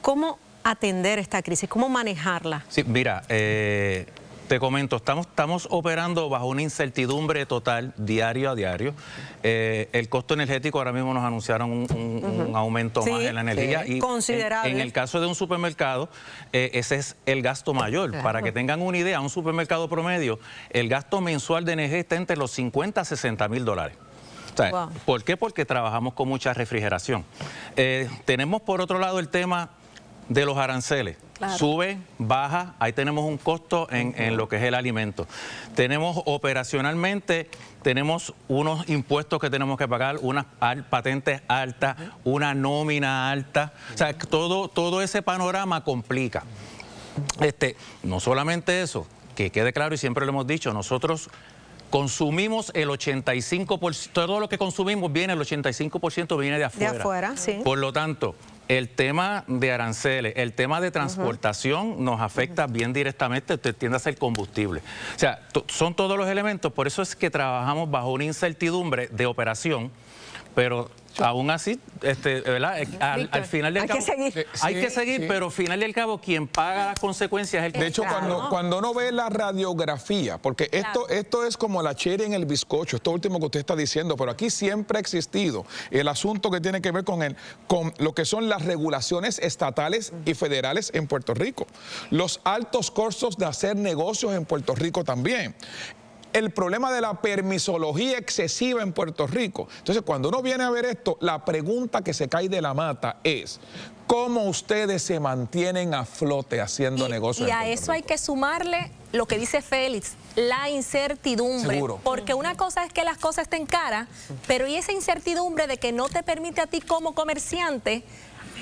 A: ¿Cómo atender esta crisis? ¿Cómo manejarla?
X: Sí, mira,
H: Te comento, estamos operando bajo una incertidumbre total, diario a diario. El costo energético, ahora mismo nos anunciaron un aumento más en la energía. Y
A: considerable.
H: En el caso de un supermercado, ese es el gasto mayor. Claro. Para que tengan una idea, un supermercado promedio, el gasto mensual de energía está entre los 50 a 60 mil dólares. O sea, wow. ¿Por qué? Porque trabajamos con mucha refrigeración. Tenemos por otro lado el tema de los aranceles. Claro. Sube, baja, ahí tenemos un costo en lo que es el alimento. Tenemos operacionalmente, tenemos unos impuestos que tenemos que pagar, unas patentes altas, una nómina alta. O sea, todo ese panorama complica. No solamente eso, que quede claro y siempre lo hemos dicho, nosotros consumimos el 85%, todo lo que consumimos viene, el 85% viene de afuera.
A: De afuera, sí.
H: Por lo tanto, el tema de aranceles, el tema de transportación nos afecta bien directamente, tiende a ser combustible. O sea, son todos los elementos, por eso es que trabajamos bajo una incertidumbre de operación, pero aún así, ¿verdad? Al final del cabo, hay que seguir, pero al final del cabo quien paga las consecuencias es el que...
B: De hecho, cuando uno ve la radiografía, porque esto es como la cherry en el bizcocho, esto último que usted está diciendo, pero aquí siempre ha existido el asunto que tiene que ver con lo que son las regulaciones estatales y federales en Puerto Rico. Los altos costos de hacer negocios en Puerto Rico también. El problema de la permisología excesiva en Puerto Rico. Entonces, cuando uno viene a ver esto, la pregunta que se cae de la mata es: ¿cómo ustedes se mantienen a flote haciendo negocios?
D: Y a eso hay que sumarle lo que dice Félix, la incertidumbre.
B: Seguro.
D: Porque una cosa es que las cosas estén caras, pero y esa incertidumbre de que no te permite a ti como comerciante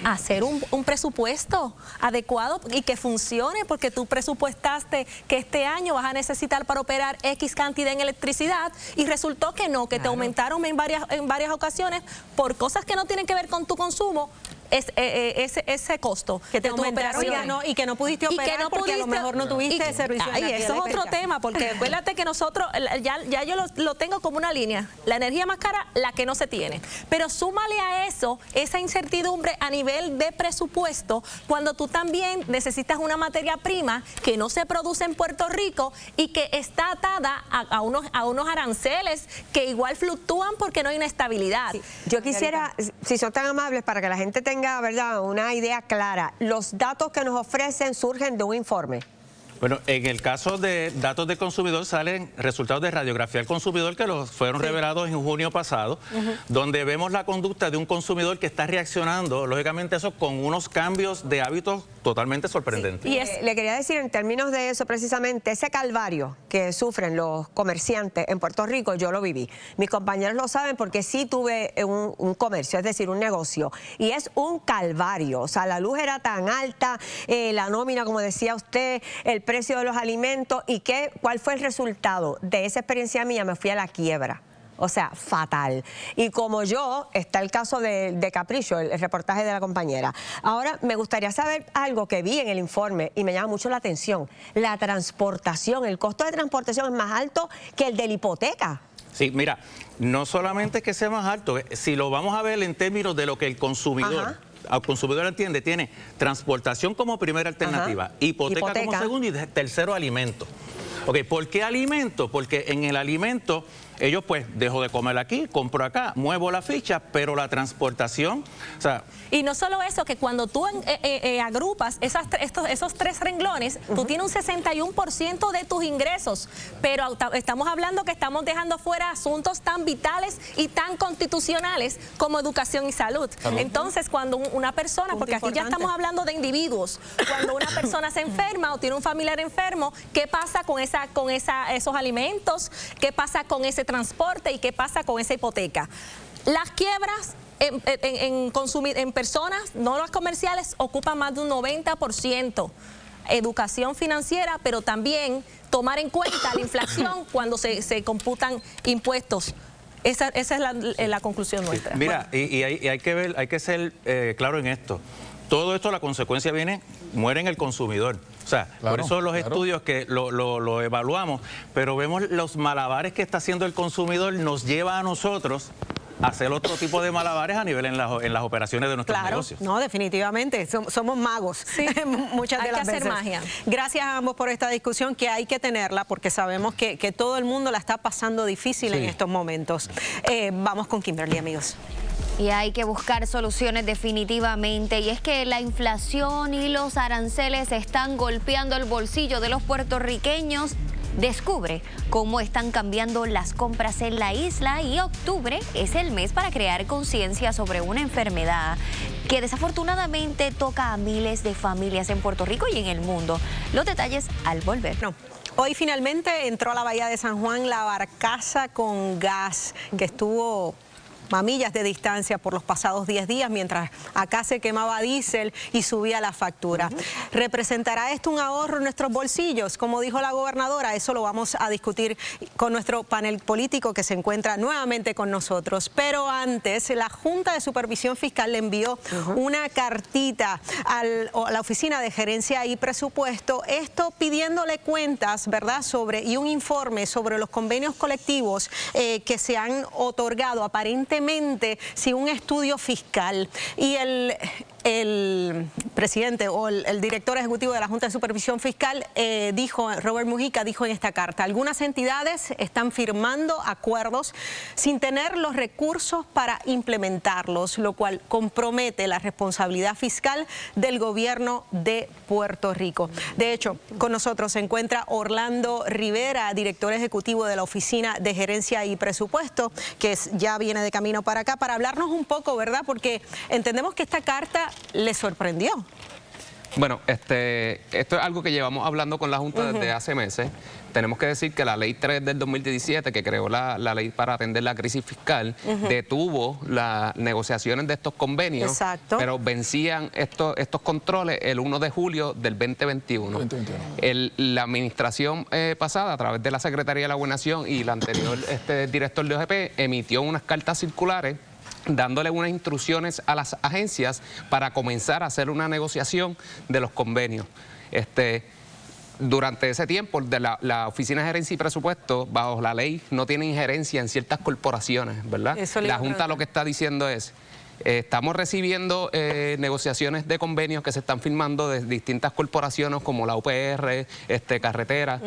D: hacer un presupuesto adecuado y que funcione, porque tú presupuestaste que este año vas a necesitar para operar X cantidad en electricidad y resultó que no, que te aumentaron en varias ocasiones por cosas que no tienen que ver con tu consumo. Ese costo
A: que te aumentaron y que no pudiste operar porque a lo mejor no tuviste servicio.
D: Ay, eso es otro tema, porque acuérdate que nosotros, ya yo lo tengo como una línea, la energía más cara, la que no se tiene. Pero súmale a eso, esa incertidumbre a nivel de presupuesto, cuando tú también necesitas una materia prima que no se produce en Puerto Rico y que está atada a unos aranceles que igual fluctúan porque no hay una estabilidad.
C: Sí. Yo quisiera, si son tan amables, para que la gente tenga, ¿verdad?, una idea clara. Los datos que nos ofrecen surgen de un informe.
H: Bueno, en el caso de datos del consumidor salen resultados de radiografía del consumidor que los fueron revelados en junio pasado, donde vemos la conducta de un consumidor que está reaccionando, lógicamente eso, con unos cambios de hábitos totalmente sorprendentes.
C: Sí. Y le quería decir, en términos de eso precisamente, ese calvario que sufren los comerciantes en Puerto Rico, yo lo viví. Mis compañeros lo saben porque sí tuve un comercio, es decir, un negocio, y es un calvario. O sea, la luz era tan alta, la nómina, como decía usted, el precio de los alimentos, y ¿cuál fue el resultado de esa experiencia mía? Me fui a la quiebra. O sea, fatal. Y como yo, está el caso de Capricho, el reportaje de la compañera. Ahora, me gustaría saber algo que vi en el informe y me llama mucho la atención. La transportación, el costo de transportación es más alto que el de la hipoteca.
H: Sí, mira, no solamente que sea más alto, si lo vamos a ver en términos de lo que el consumidor... al consumidor entiende, tiene transportación como primera alternativa, hipoteca como segundo y tercero alimento. Ok, ¿por qué alimento? Porque en el alimento ellos pues dejo de comer aquí, compro acá, muevo la ficha, pero la transportación, o sea...
D: Y no solo eso, que cuando tú agrupas esos tres renglones, tú tienes un 61% de tus ingresos, pero estamos hablando que estamos dejando fuera asuntos tan vitales y tan constitucionales como educación y salud. Entonces, cuando una persona, porque aquí ya estamos hablando de individuos, cuando una persona se enferma o tiene un familiar enfermo, ¿qué pasa con esos alimentos? ¿Qué pasa con ese transporte? ¿Y qué pasa con esa hipoteca? Las quiebras en personas, no las comerciales, ocupan más de un 90%. Educación financiera, pero también tomar en cuenta la inflación cuando se computan impuestos. Esa es la conclusión nuestra.
H: Mira, y hay que ser claro en esto. Todo esto, la consecuencia muere en el consumidor. O sea, por eso los estudios que lo evaluamos, pero vemos los malabares que está haciendo el consumidor, nos lleva a nosotros
F: hacer otro tipo de malabares a nivel en las operaciones de nuestros negocios.
A: No, definitivamente, somos magos, sí. Muchas de las veces. Hay que hacer magia. Gracias a ambos por esta discusión, que hay que tenerla, porque sabemos que todo el mundo la está pasando difícil en estos momentos. Vamos con Kimberly, amigos.
L: Y hay que buscar soluciones definitivamente, y es que la inflación y los aranceles están golpeando el bolsillo de los puertorriqueños. Descubre cómo están cambiando las compras en la isla, y octubre es el mes para crear conciencia sobre una enfermedad que desafortunadamente toca a miles de familias en Puerto Rico y en el mundo. Los detalles al volver.
A: Hoy finalmente entró a la Bahía de San Juan la barcaza con gas, que estuvo a millas de distancia por los pasados 10 días, mientras acá se quemaba diésel y subía la factura. ¿Representará esto un ahorro en nuestros bolsillos? Como dijo la gobernadora, eso lo vamos a discutir con nuestro panel político, que se encuentra nuevamente con nosotros. Pero antes, la Junta de Supervisión Fiscal le envió una cartita a la Oficina de Gerencia y Presupuesto, esto pidiéndole cuentas, ¿verdad?, y un informe sobre los convenios colectivos que se han otorgado aparentemente sin un estudio fiscal. Y el presidente o el director ejecutivo de la Junta de Supervisión Fiscal Robert Mujica, dijo en esta carta: algunas entidades están firmando acuerdos sin tener los recursos para implementarlos, lo cual compromete la responsabilidad fiscal del gobierno de Puerto Rico. De hecho, con nosotros se encuentra Orlando Rivera, director ejecutivo de la Oficina de Gerencia y Presupuesto, que ya viene de camino para acá, para hablarnos un poco, ¿verdad?, porque entendemos que esta carta le sorprendió.
G: Bueno, esto es algo que llevamos hablando con la Junta desde hace meses. Tenemos que decir que la Ley 3 del 2017, que creó la ley para atender la crisis fiscal, detuvo las negociaciones de estos convenios, pero vencían estos controles el 1 de julio del 2021. La administración pasada, a través de la Secretaría de la Gobernación y la anterior director de OGP, emitió unas cartas circulares dándole unas instrucciones a las agencias para comenzar a hacer una negociación de los convenios. Durante ese tiempo, la Oficina de Gerencia y Presupuesto, bajo la ley, no tiene injerencia en ciertas corporaciones, ¿verdad? La Junta lo que está diciendo es: estamos recibiendo negociaciones de convenios que se están firmando de distintas corporaciones como la UPR, Carretera,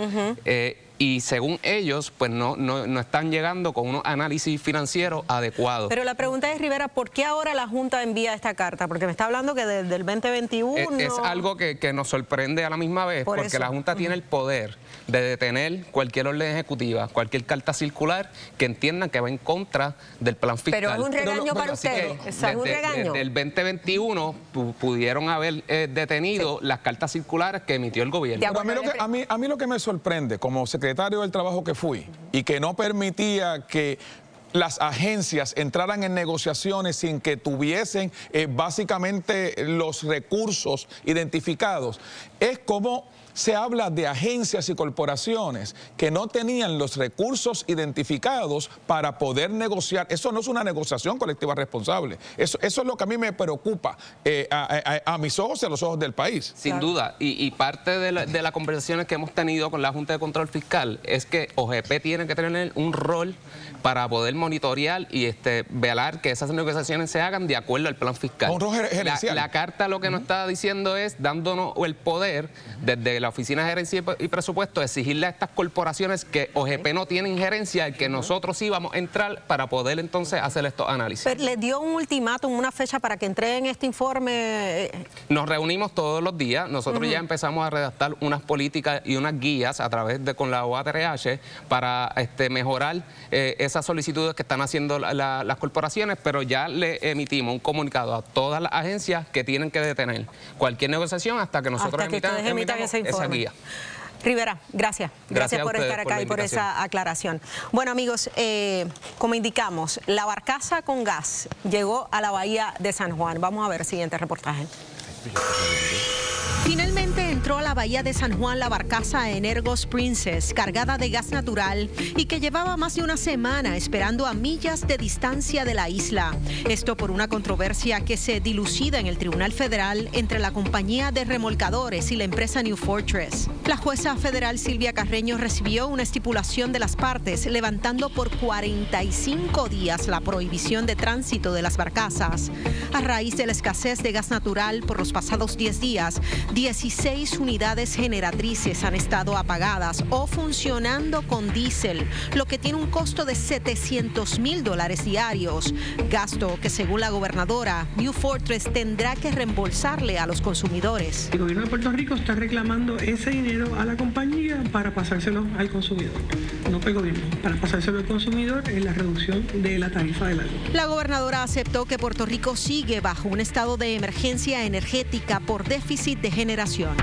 G: y según ellos, pues no están llegando con unos análisis financieros adecuados.
A: Pero la pregunta es, Rivera, ¿por qué ahora la Junta envía esta carta? Porque me está hablando que desde el 2021...
G: Es algo que nos sorprende a la misma vez, porque la Junta tiene el poder de detener cualquier orden ejecutiva, cualquier carta circular que entiendan que va en contra del plan fiscal.
C: Pero es un regaño para ustedes, es un regaño.
G: Desde el 2021 pudieron haber detenido las cartas circulares que emitió el gobierno.
B: Pero a mí lo que me sorprende, como secretario del Trabajo que fui, y que no permitía que las agencias entraran en negociaciones sin que tuviesen básicamente los recursos identificados, es como se habla de agencias y corporaciones que no tenían los recursos identificados para poder negociar. Eso no es una negociación colectiva responsable. Eso es lo que a mí me preocupa a mis ojos y a los ojos del país.
G: Sin duda. Y parte de las conversaciones que hemos tenido con la Junta de Control Fiscal es que OGP tiene que tener un rol para poder monitorear y velar que esas negociaciones se hagan de acuerdo al plan fiscal.
B: Un rol gerencial.
G: La carta lo que nos está diciendo es, dándonos el poder desde la Oficina de Gerencia y Presupuesto, exigirle a estas corporaciones que OGP no tiene injerencia y que nosotros sí vamos a entrar para poder entonces hacer estos análisis.
A: Pero ¿les dio un ultimátum, una fecha para que entreguen este informe?
G: Nos reunimos todos los días. Nosotros ya empezamos a redactar unas políticas y unas guías a través con la OATRH para mejorar esas solicitudes que están haciendo las corporaciones, pero ya le emitimos un comunicado a todas las agencias que tienen que detener cualquier negociación hasta que nosotros emitamos ese informe. Esa guía.
A: Rivera, gracias por estar acá y por esa aclaración. Bueno, amigos, como indicamos, la barcaza con gas llegó a la Bahía de San Juan. Vamos a ver el siguiente reportaje. Finalmente entró a la la bahía de San Juan la barcaza Energos Princess, cargada de gas natural y que llevaba más de una semana esperando a millas de distancia de la isla. Esto por una controversia que se dilucida en el Tribunal Federal entre la compañía de remolcadores y la empresa New Fortress. La jueza federal Silvia Carreño recibió una estipulación de las partes, levantando por 45 días la prohibición de tránsito de las barcazas. A raíz de la escasez de gas natural por los pasados 10 días, 16 unidades generatrices han estado apagadas o funcionando con diésel, lo que tiene un costo de $700,000 diarios, gasto que según la gobernadora, New Fortress tendrá que reembolsarle a los consumidores.
E: El gobierno de Puerto Rico está reclamando ese dinero a la compañía para pasárselo al consumidor, no para el gobierno, para pasárselo al consumidor en la reducción de la tarifa de la luz.
A: La gobernadora aceptó que Puerto Rico sigue bajo un estado de emergencia energética por déficit de generación.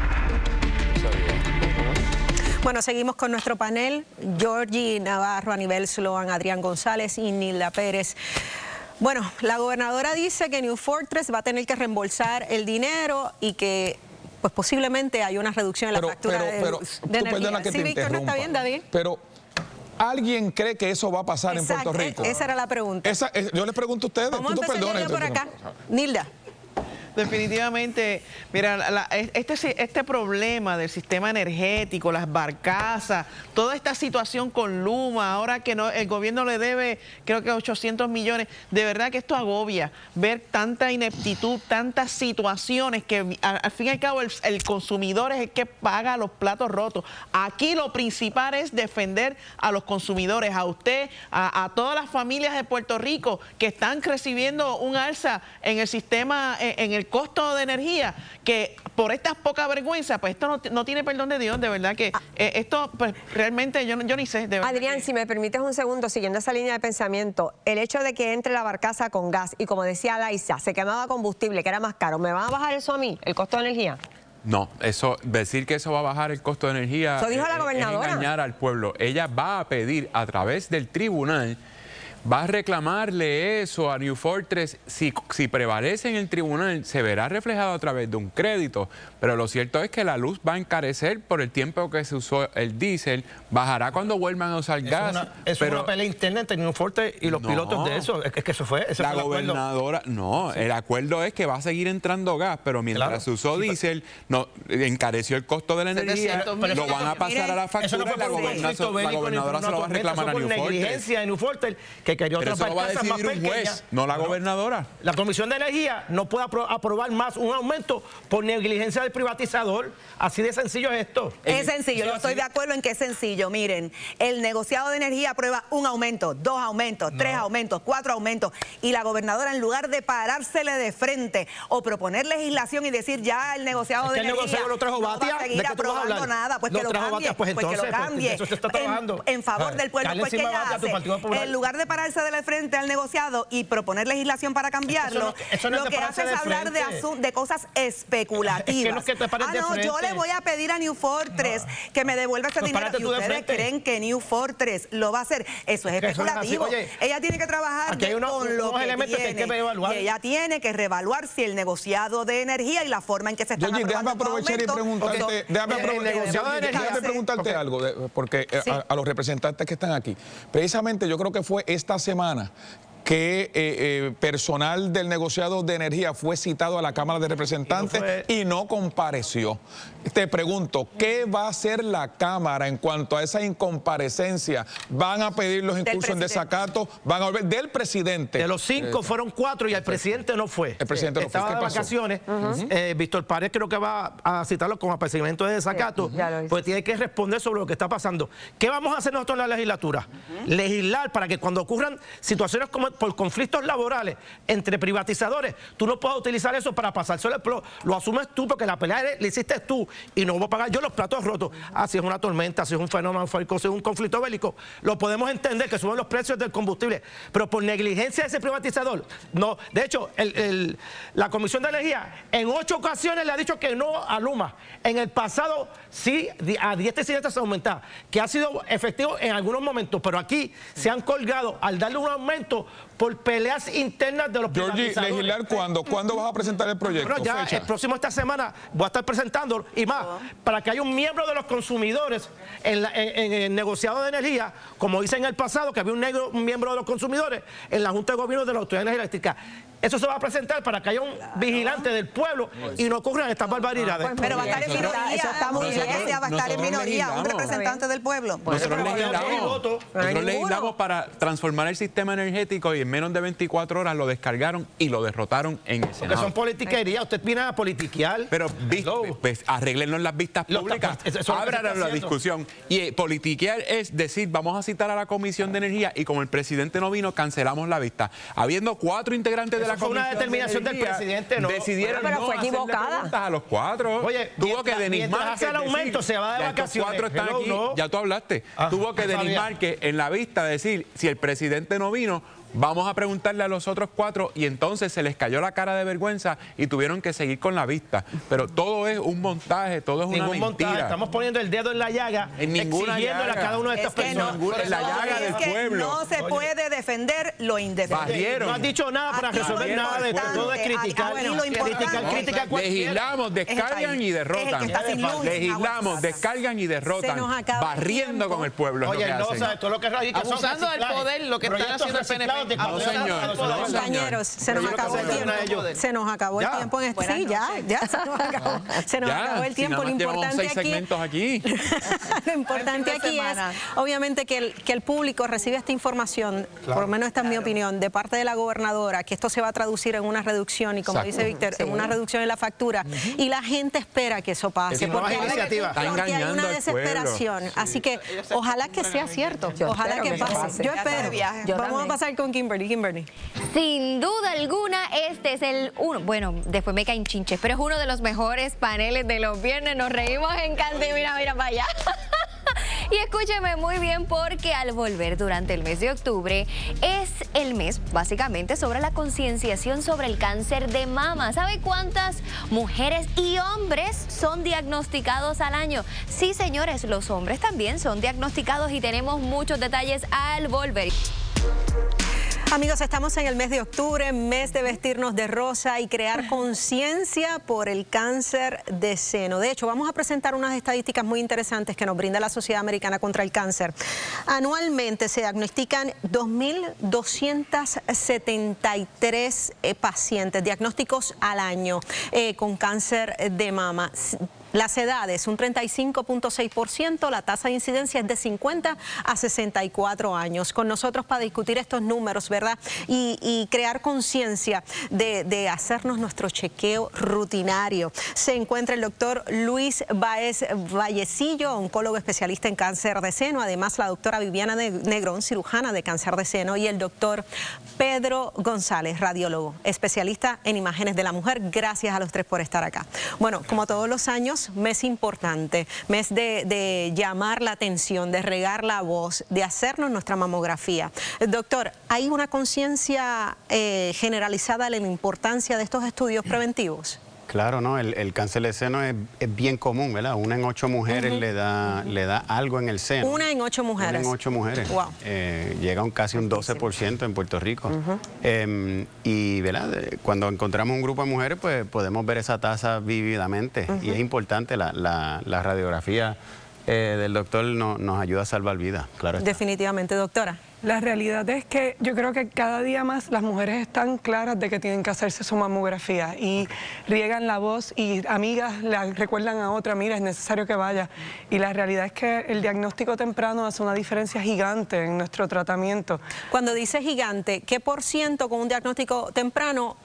A: Bueno, seguimos con nuestro panel. Georgie Navarro, Aníbal Sloan, Adrián González y Nilda Pérez. Bueno, la gobernadora dice que New Fortress va a tener que reembolsar el dinero y que pues posiblemente hay una reducción en la factura de energía.
B: Perdona que te
A: Víctor, ¿no está bien, David?
B: Pero ¿alguien cree que eso va a pasar en Puerto Rico?
A: Esa era la pregunta.
B: Yo les pregunto a ustedes.
A: Vamos a empezar por acá. Nilda.
S: Definitivamente, mira, este problema del sistema energético, las barcazas, toda esta situación con Luma, ahora que el gobierno le debe creo que 800 millones, de verdad que esto agobia, ver tanta ineptitud, tantas situaciones que al fin y al cabo el consumidor es el que paga los platos rotos. Aquí lo principal es defender a los consumidores, a usted, a todas las familias de Puerto Rico que están recibiendo un alza en el sistema, en el costo de energía, que por estas poca vergüenza, pues esto no tiene perdón de Dios, de verdad que esto pues realmente yo ni sé. De verdad.
C: Adrián, si me permites un segundo, siguiendo esa línea de pensamiento, el hecho de que entre la barcaza con gas y como decía Laisa, se quemaba combustible, que era más caro, ¿me van a bajar eso a mí, el costo de energía?
R: No, decir que eso va a bajar el costo de energía
C: eso dijo la gobernadora.
R: Es engañar al pueblo. Ella va a pedir a través del tribunal, va a reclamarle eso a New Fortress. Si prevalece en el tribunal, se verá reflejado a través de un crédito. Pero lo cierto es que la luz va a encarecer por el tiempo que se usó el diésel, bajará cuando vuelvan a usar gas.
P: Es una pelea interna entre New Fortress y los pilotos de eso. Es que eso fue.
R: La gobernadora, el acuerdo es que va a seguir entrando gas, pero mientras se usó diésel, encareció el costo de la energía, lo van a pasar a la factura y la gobernadora se lo va a reclamar a New Fortress.
P: Negligencia de New Fortress, que quería otras barcazas más pequeñas. Un juez,
R: no la gobernadora.
P: La Comisión de Energía no puede aprobar más un aumento por negligencia del privatizador. Así de sencillo es esto.
Q: Es sencillo, yo estoy de acuerdo en que es sencillo. Miren, el negociado de energía aprueba un aumento, 2 aumentos, 3 aumentos, 4 aumentos. Y la gobernadora, en lugar de parársele de frente o proponer legislación y decir ya el negociado de energía
P: lo trajo Batia,
Q: no va a seguir aprobando nada, pues que lo cambie, pues que lo cambie en favor del pueblo. Pues que ella hace, en lugar de pararse de frente al negociado y proponer legislación para cambiarlo, lo que hace es hablar de cosas especulativas. Yo le voy a pedir a New Fortress que me devuelva ese dinero. ¿Y ustedes creen que New Fortress lo va a hacer? Eso es especulativo. Ella tiene que trabajar con lo que tiene. Y ella tiene que reevaluar si el negociado de energía y la forma en que se están
B: déjame aprovechar y preguntarte, déjame preguntarte algo, porque a los representantes que están aquí, precisamente yo creo que fue esta semana que personal del negociado de energía fue citado a la Cámara de Representantes y no compareció. Te pregunto, ¿qué va a hacer la Cámara en cuanto a esa incomparecencia? ¿Van a pedir los incursos en desacato? ¿Van a volver del presidente?
P: De los 5 fueron 4 y el presidente no fue.
B: El presidente no fue.
P: Estaba de vacaciones. Víctor Párez creo que va a citarlo como apercibimiento de desacato, pues tiene que responder sobre lo que está pasando. ¿Qué vamos a hacer nosotros en la legislatura? Legislar para que cuando ocurran situaciones como por conflictos laborales entre privatizadores, tú no puedes utilizar eso para pasárselo al pueblo. Lo asumes tú porque la pelea le hiciste tú y no voy a pagar yo los platos rotos. Si es una tormenta, si es un fenómeno, si es un conflicto bélico, lo podemos entender que suben los precios del combustible, pero por negligencia de ese privatizador, no. De hecho, la Comisión de Energía en 8 ocasiones le ha dicho que no a Luma. En el pasado sí, a 10 y 7 se aumenta, que ha sido efectivo en algunos momentos, pero aquí se han colgado al darle un aumento por peleas internas de los privatizadores.
B: Legislar, ¿cuándo vas a presentar el proyecto?
P: Bueno, ya el próximo esta semana voy a estar presentándolo y más, para que haya un miembro de los consumidores en el negociado de energía, como dice en el pasado, que había un miembro de los consumidores en la Junta de Gobierno de la Autoridad de Energía Eléctrica. Eso se va a presentar para que haya un vigilante del pueblo y no ocurran estas barbaridades.
Q: Pero va a estar en minoría,
C: eso está muy bien.
Q: va a estar en minoría, un representante del pueblo.
R: Nosotros legislamos para transformar el sistema energético y en menos de 24 horas lo descargaron y lo derrotaron en el Senado.
P: Porque son politiquerías, usted viene a politiquear.
R: Pero pues arreglennos las vistas públicas, ábranos la discusión. Y politiquear es decir, vamos a citar a la Comisión de Energía y como el presidente no vino, cancelamos la vista. Habiendo 4 integrantes de la Comisión
P: una determinación
R: de Energía,
P: del presidente, no.
R: Decidieron
C: pero
R: no
C: fue equivocada
R: a los 4.
P: Oye,
R: tuvo que Denis Márquez
P: hace el aumento, se va de vacaciones.
R: 4 están aquí, ya tú hablaste. Tuvo que Denis Márquez en la vista decir, si el presidente no vino, vamos a preguntarle a los otros 4 y entonces se les cayó la cara de vergüenza y tuvieron que seguir con la vista. Pero todo es un montaje, todo es una mentira.
P: Montaje. Estamos poniendo el dedo en la llaga, exigiéndole a cada una de estas personas.
R: En la llaga del pueblo.
Q: No se puede defender lo indefendible.
P: No has dicho nada para resolver nada de esto. Todo es criticar. Criticar.
R: Legislamos, descargan y derrotan. Legislamos, descargan y derrotan. Barriendo con el pueblo.
P: Oye, no, todo lo que radica
S: abusando del poder, lo que están haciendo el PNP.
R: No, señor.
A: Compañeros, se nos acabó el tiempo. Se nos acabó el tiempo en este. Sí, ya se nos acabó. Se nos acabó el tiempo. Lo importante
R: aquí.
A: Lo importante aquí es, obviamente, que el público reciba esta información, por lo menos esta es mi opinión, de parte de la gobernadora, que esto se va a traducir en una reducción y, como dice Víctor, en una reducción en la factura. Y la gente espera que eso pase. Porque hay una desesperación. Así que ojalá que sea cierto. Ojalá que pase. Yo espero. Vamos a pasar con Kimberly.
L: Sin duda alguna, este es bueno, después me caen chinches, pero es uno de los mejores paneles de los viernes. Nos reímos en casa y mira para allá. Y escúcheme muy bien porque al volver durante el mes de octubre es el mes básicamente sobre la concienciación sobre el cáncer de mama. ¿Sabe cuántas mujeres y hombres son diagnosticados al año? Sí, señores, los hombres también son diagnosticados y tenemos muchos detalles al volver.
A: Amigos, estamos en el mes de octubre, mes de vestirnos de rosa y crear conciencia por el cáncer de seno. De hecho, vamos a presentar unas estadísticas muy interesantes que nos brinda la Sociedad Americana contra el Cáncer. Anualmente se diagnostican 2.273 pacientes, diagnósticos al año con cáncer de mama. Las edades, un 35.6%, la tasa de incidencia es de 50 a 64 años. Con nosotros para discutir estos números, ¿verdad? Y crear conciencia de hacernos nuestro chequeo rutinario. Se encuentra el doctor Luis Báez Vallecillo, oncólogo especialista en cáncer de seno. Además, la doctora Viviana Negrón, cirujana de cáncer de seno. Y el doctor Pedro González, radiólogo, especialista en imágenes de la mujer. Gracias a los tres por estar acá. Bueno, como todos los años, mes importante, mes de llamar la atención, de regar la voz, de hacernos nuestra mamografía. Doctor, ¿hay una conciencia generalizada de la importancia de estos estudios preventivos?
I: Claro, ¿no? El cáncer de seno es bien común, ¿verdad? 1 en 8 mujeres le da algo en el seno.
A: 1 en 8 mujeres.
I: 1 en 8 mujeres.
A: Wow.
I: Llega a casi un 12% en Puerto Rico. Y, ¿verdad? Cuando encontramos un grupo de mujeres, pues podemos ver esa tasa vívidamente. Y es importante la radiografía del doctor nos ayuda a salvar vidas, claro está.
A: Definitivamente, doctora.
J: La realidad es que yo creo que cada día más las mujeres están claras de que tienen que hacerse su mamografía y riegan la voz y amigas le recuerdan a otra, mira, es necesario que vaya. Y la realidad es que el diagnóstico temprano hace una diferencia gigante en nuestro tratamiento.
A: Cuando dice gigante, ¿qué % con un diagnóstico temprano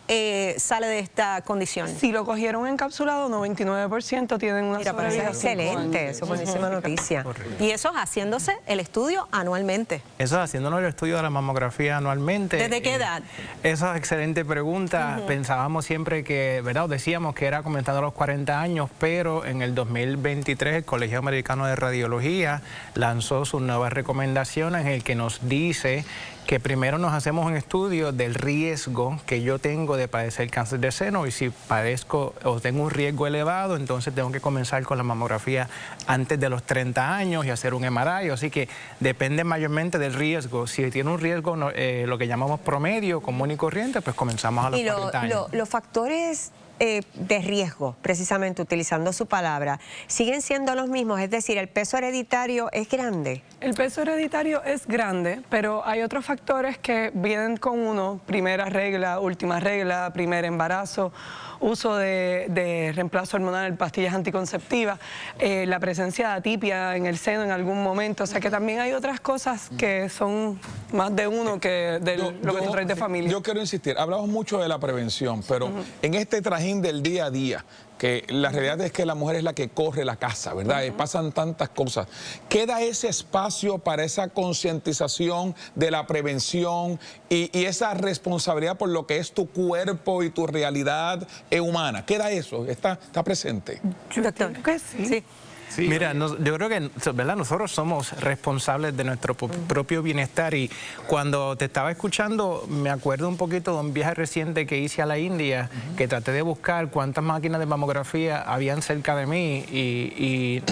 A: sale de esta condición?
J: Si lo cogieron encapsulado, 99% tienen una sobrevida.
C: Excelente, eso es buenísima noticia.
A: Correcto. Y eso es haciéndose el estudio anualmente.
T: Eso es haciéndonos el estudio de la mamografía anualmente.
A: ¿Desde qué edad?
T: Esa es excelente pregunta. Pensábamos siempre que, ¿verdad? Decíamos que era comenzando a los 40 años, pero en el 2023 el Colegio Americano de Radiología lanzó sus nuevas recomendaciones en el que nos dice que primero nos hacemos un estudio del riesgo que yo tengo de padecer cáncer de seno y si padezco o tengo un riesgo elevado, entonces tengo que comenzar con la mamografía antes de los 30 años y hacer un MRI, así que depende mayormente del riesgo. Si tiene un riesgo, lo que llamamos promedio, común y corriente, pues comenzamos a los 40 años.
C: Los factores de riesgo, precisamente utilizando su palabra, siguen siendo los mismos? Es decir, ¿el peso hereditario es grande?
J: El peso hereditario es grande, pero hay otros factores que vienen con uno: primera regla, última regla, primer embarazo, uso de reemplazo hormonal, pastillas anticonceptivas, la presencia de atipia en el seno en algún momento. O sea que también hay otras cosas que son más de uno que de lo que tú traes de familia.
B: Yo quiero insistir, hablamos mucho de la prevención, pero en este trajín del día a día, que la realidad es que la mujer es la que corre la casa, ¿verdad? Pasan tantas cosas. ¿Queda ese espacio para esa concientización de la prevención y esa responsabilidad por lo que es tu cuerpo y tu realidad humana? ¿Queda eso? ¿Está presente?
J: Doctor, que sí.
P: Sí. Mira, yo creo que, ¿verdad?, nosotros somos responsables de nuestro propio bienestar, y cuando te estaba escuchando me acuerdo un poquito de un viaje reciente que hice a la India, que traté de buscar cuántas máquinas de mamografía habían cerca de mí y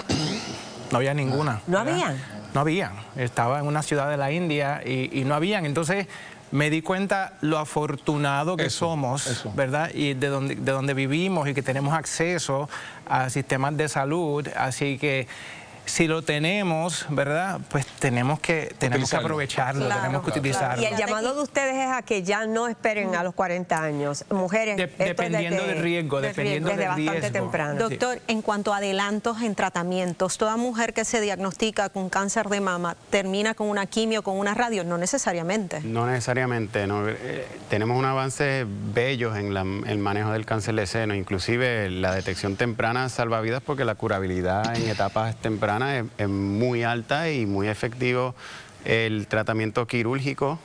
P: no había ninguna.
C: ¿No habían?
P: No habían. Estaba en una ciudad de la India y no habían. Entonces me di cuenta lo afortunado que somos, ¿verdad? Y de donde vivimos y que tenemos acceso a sistemas de salud. Así que si lo tenemos, ¿verdad?, pues tenemos que aprovecharlo, tenemos que utilizarlo.
C: Y el llamado de ustedes es a que ya no esperen a los 40 años. Mujeres,
P: dependiendo del riesgo, dependiendo del riesgo.
C: Bastante temprano.
A: Doctor, en cuanto a adelantos en tratamientos, ¿toda mujer que se diagnostica con cáncer de mama termina con una quimio, con una radio? No necesariamente.
I: No necesariamente. No. Tenemos un avance bello en el manejo del cáncer de seno, inclusive la detección temprana salva vidas, porque la curabilidad en etapas tempranas es muy alta y muy efectivo. El tratamiento quirúrgico,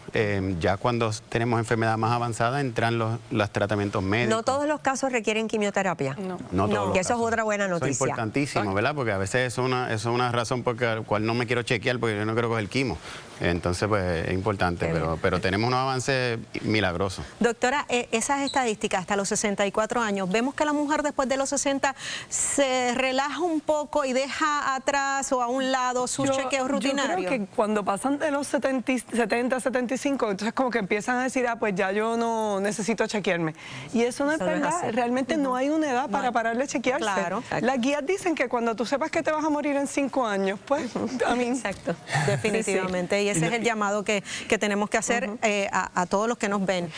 I: ya cuando tenemos enfermedad más avanzada, entran los tratamientos médicos.
C: No todos los casos requieren quimioterapia.
I: No todos.
C: Que eso es otra buena noticia.
I: Eso es importantísimo, ¿verdad? Porque a veces eso es una razón por la cual no me quiero chequear, porque yo no quiero coger quimo. Entonces, pues es importante, pero tenemos unos avances milagrosos.
A: Doctora, esas estadísticas hasta los 64 años, vemos que la mujer después de los 60 se relaja un poco y deja atrás o a un lado sus chequeos rutinarios.
J: Yo creo que cuando pasan de los 70, 75, entonces como que empiezan a decir, pues ya yo no necesito chequearme. Y eso no es verdad, realmente no hay una edad para parar de chequearse.
A: Claro.
J: Las guías dicen que cuando tú sepas que te vas a morir en 5 años, pues a mí...
A: Exacto, definitivamente. Y ese es el llamado que tenemos que hacer a todos los que nos ven.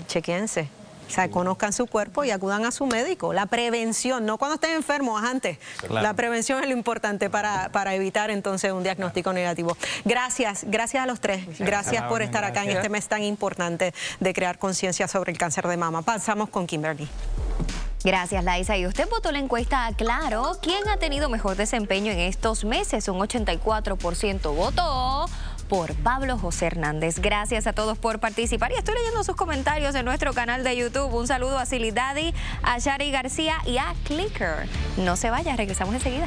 A: Chequéense. O sea, conozcan su cuerpo y acudan a su médico. La prevención, no cuando estén enfermos, antes. Claro. La prevención es lo importante para evitar entonces un diagnóstico negativo. Gracias a los tres. Gracias por estar acá en este mes tan importante de crear conciencia sobre el cáncer de mama. Pasamos con Kimberly.
L: Gracias, Laisa. Y usted votó la encuesta Claro. ¿Quién ha tenido mejor desempeño en estos meses? Un 84% votó por Pablo José Hernández. Gracias a todos por participar y estoy leyendo sus comentarios en nuestro canal de YouTube. Un saludo a Silly Daddy, a Shari García y a Clicker. No se vaya, regresamos enseguida.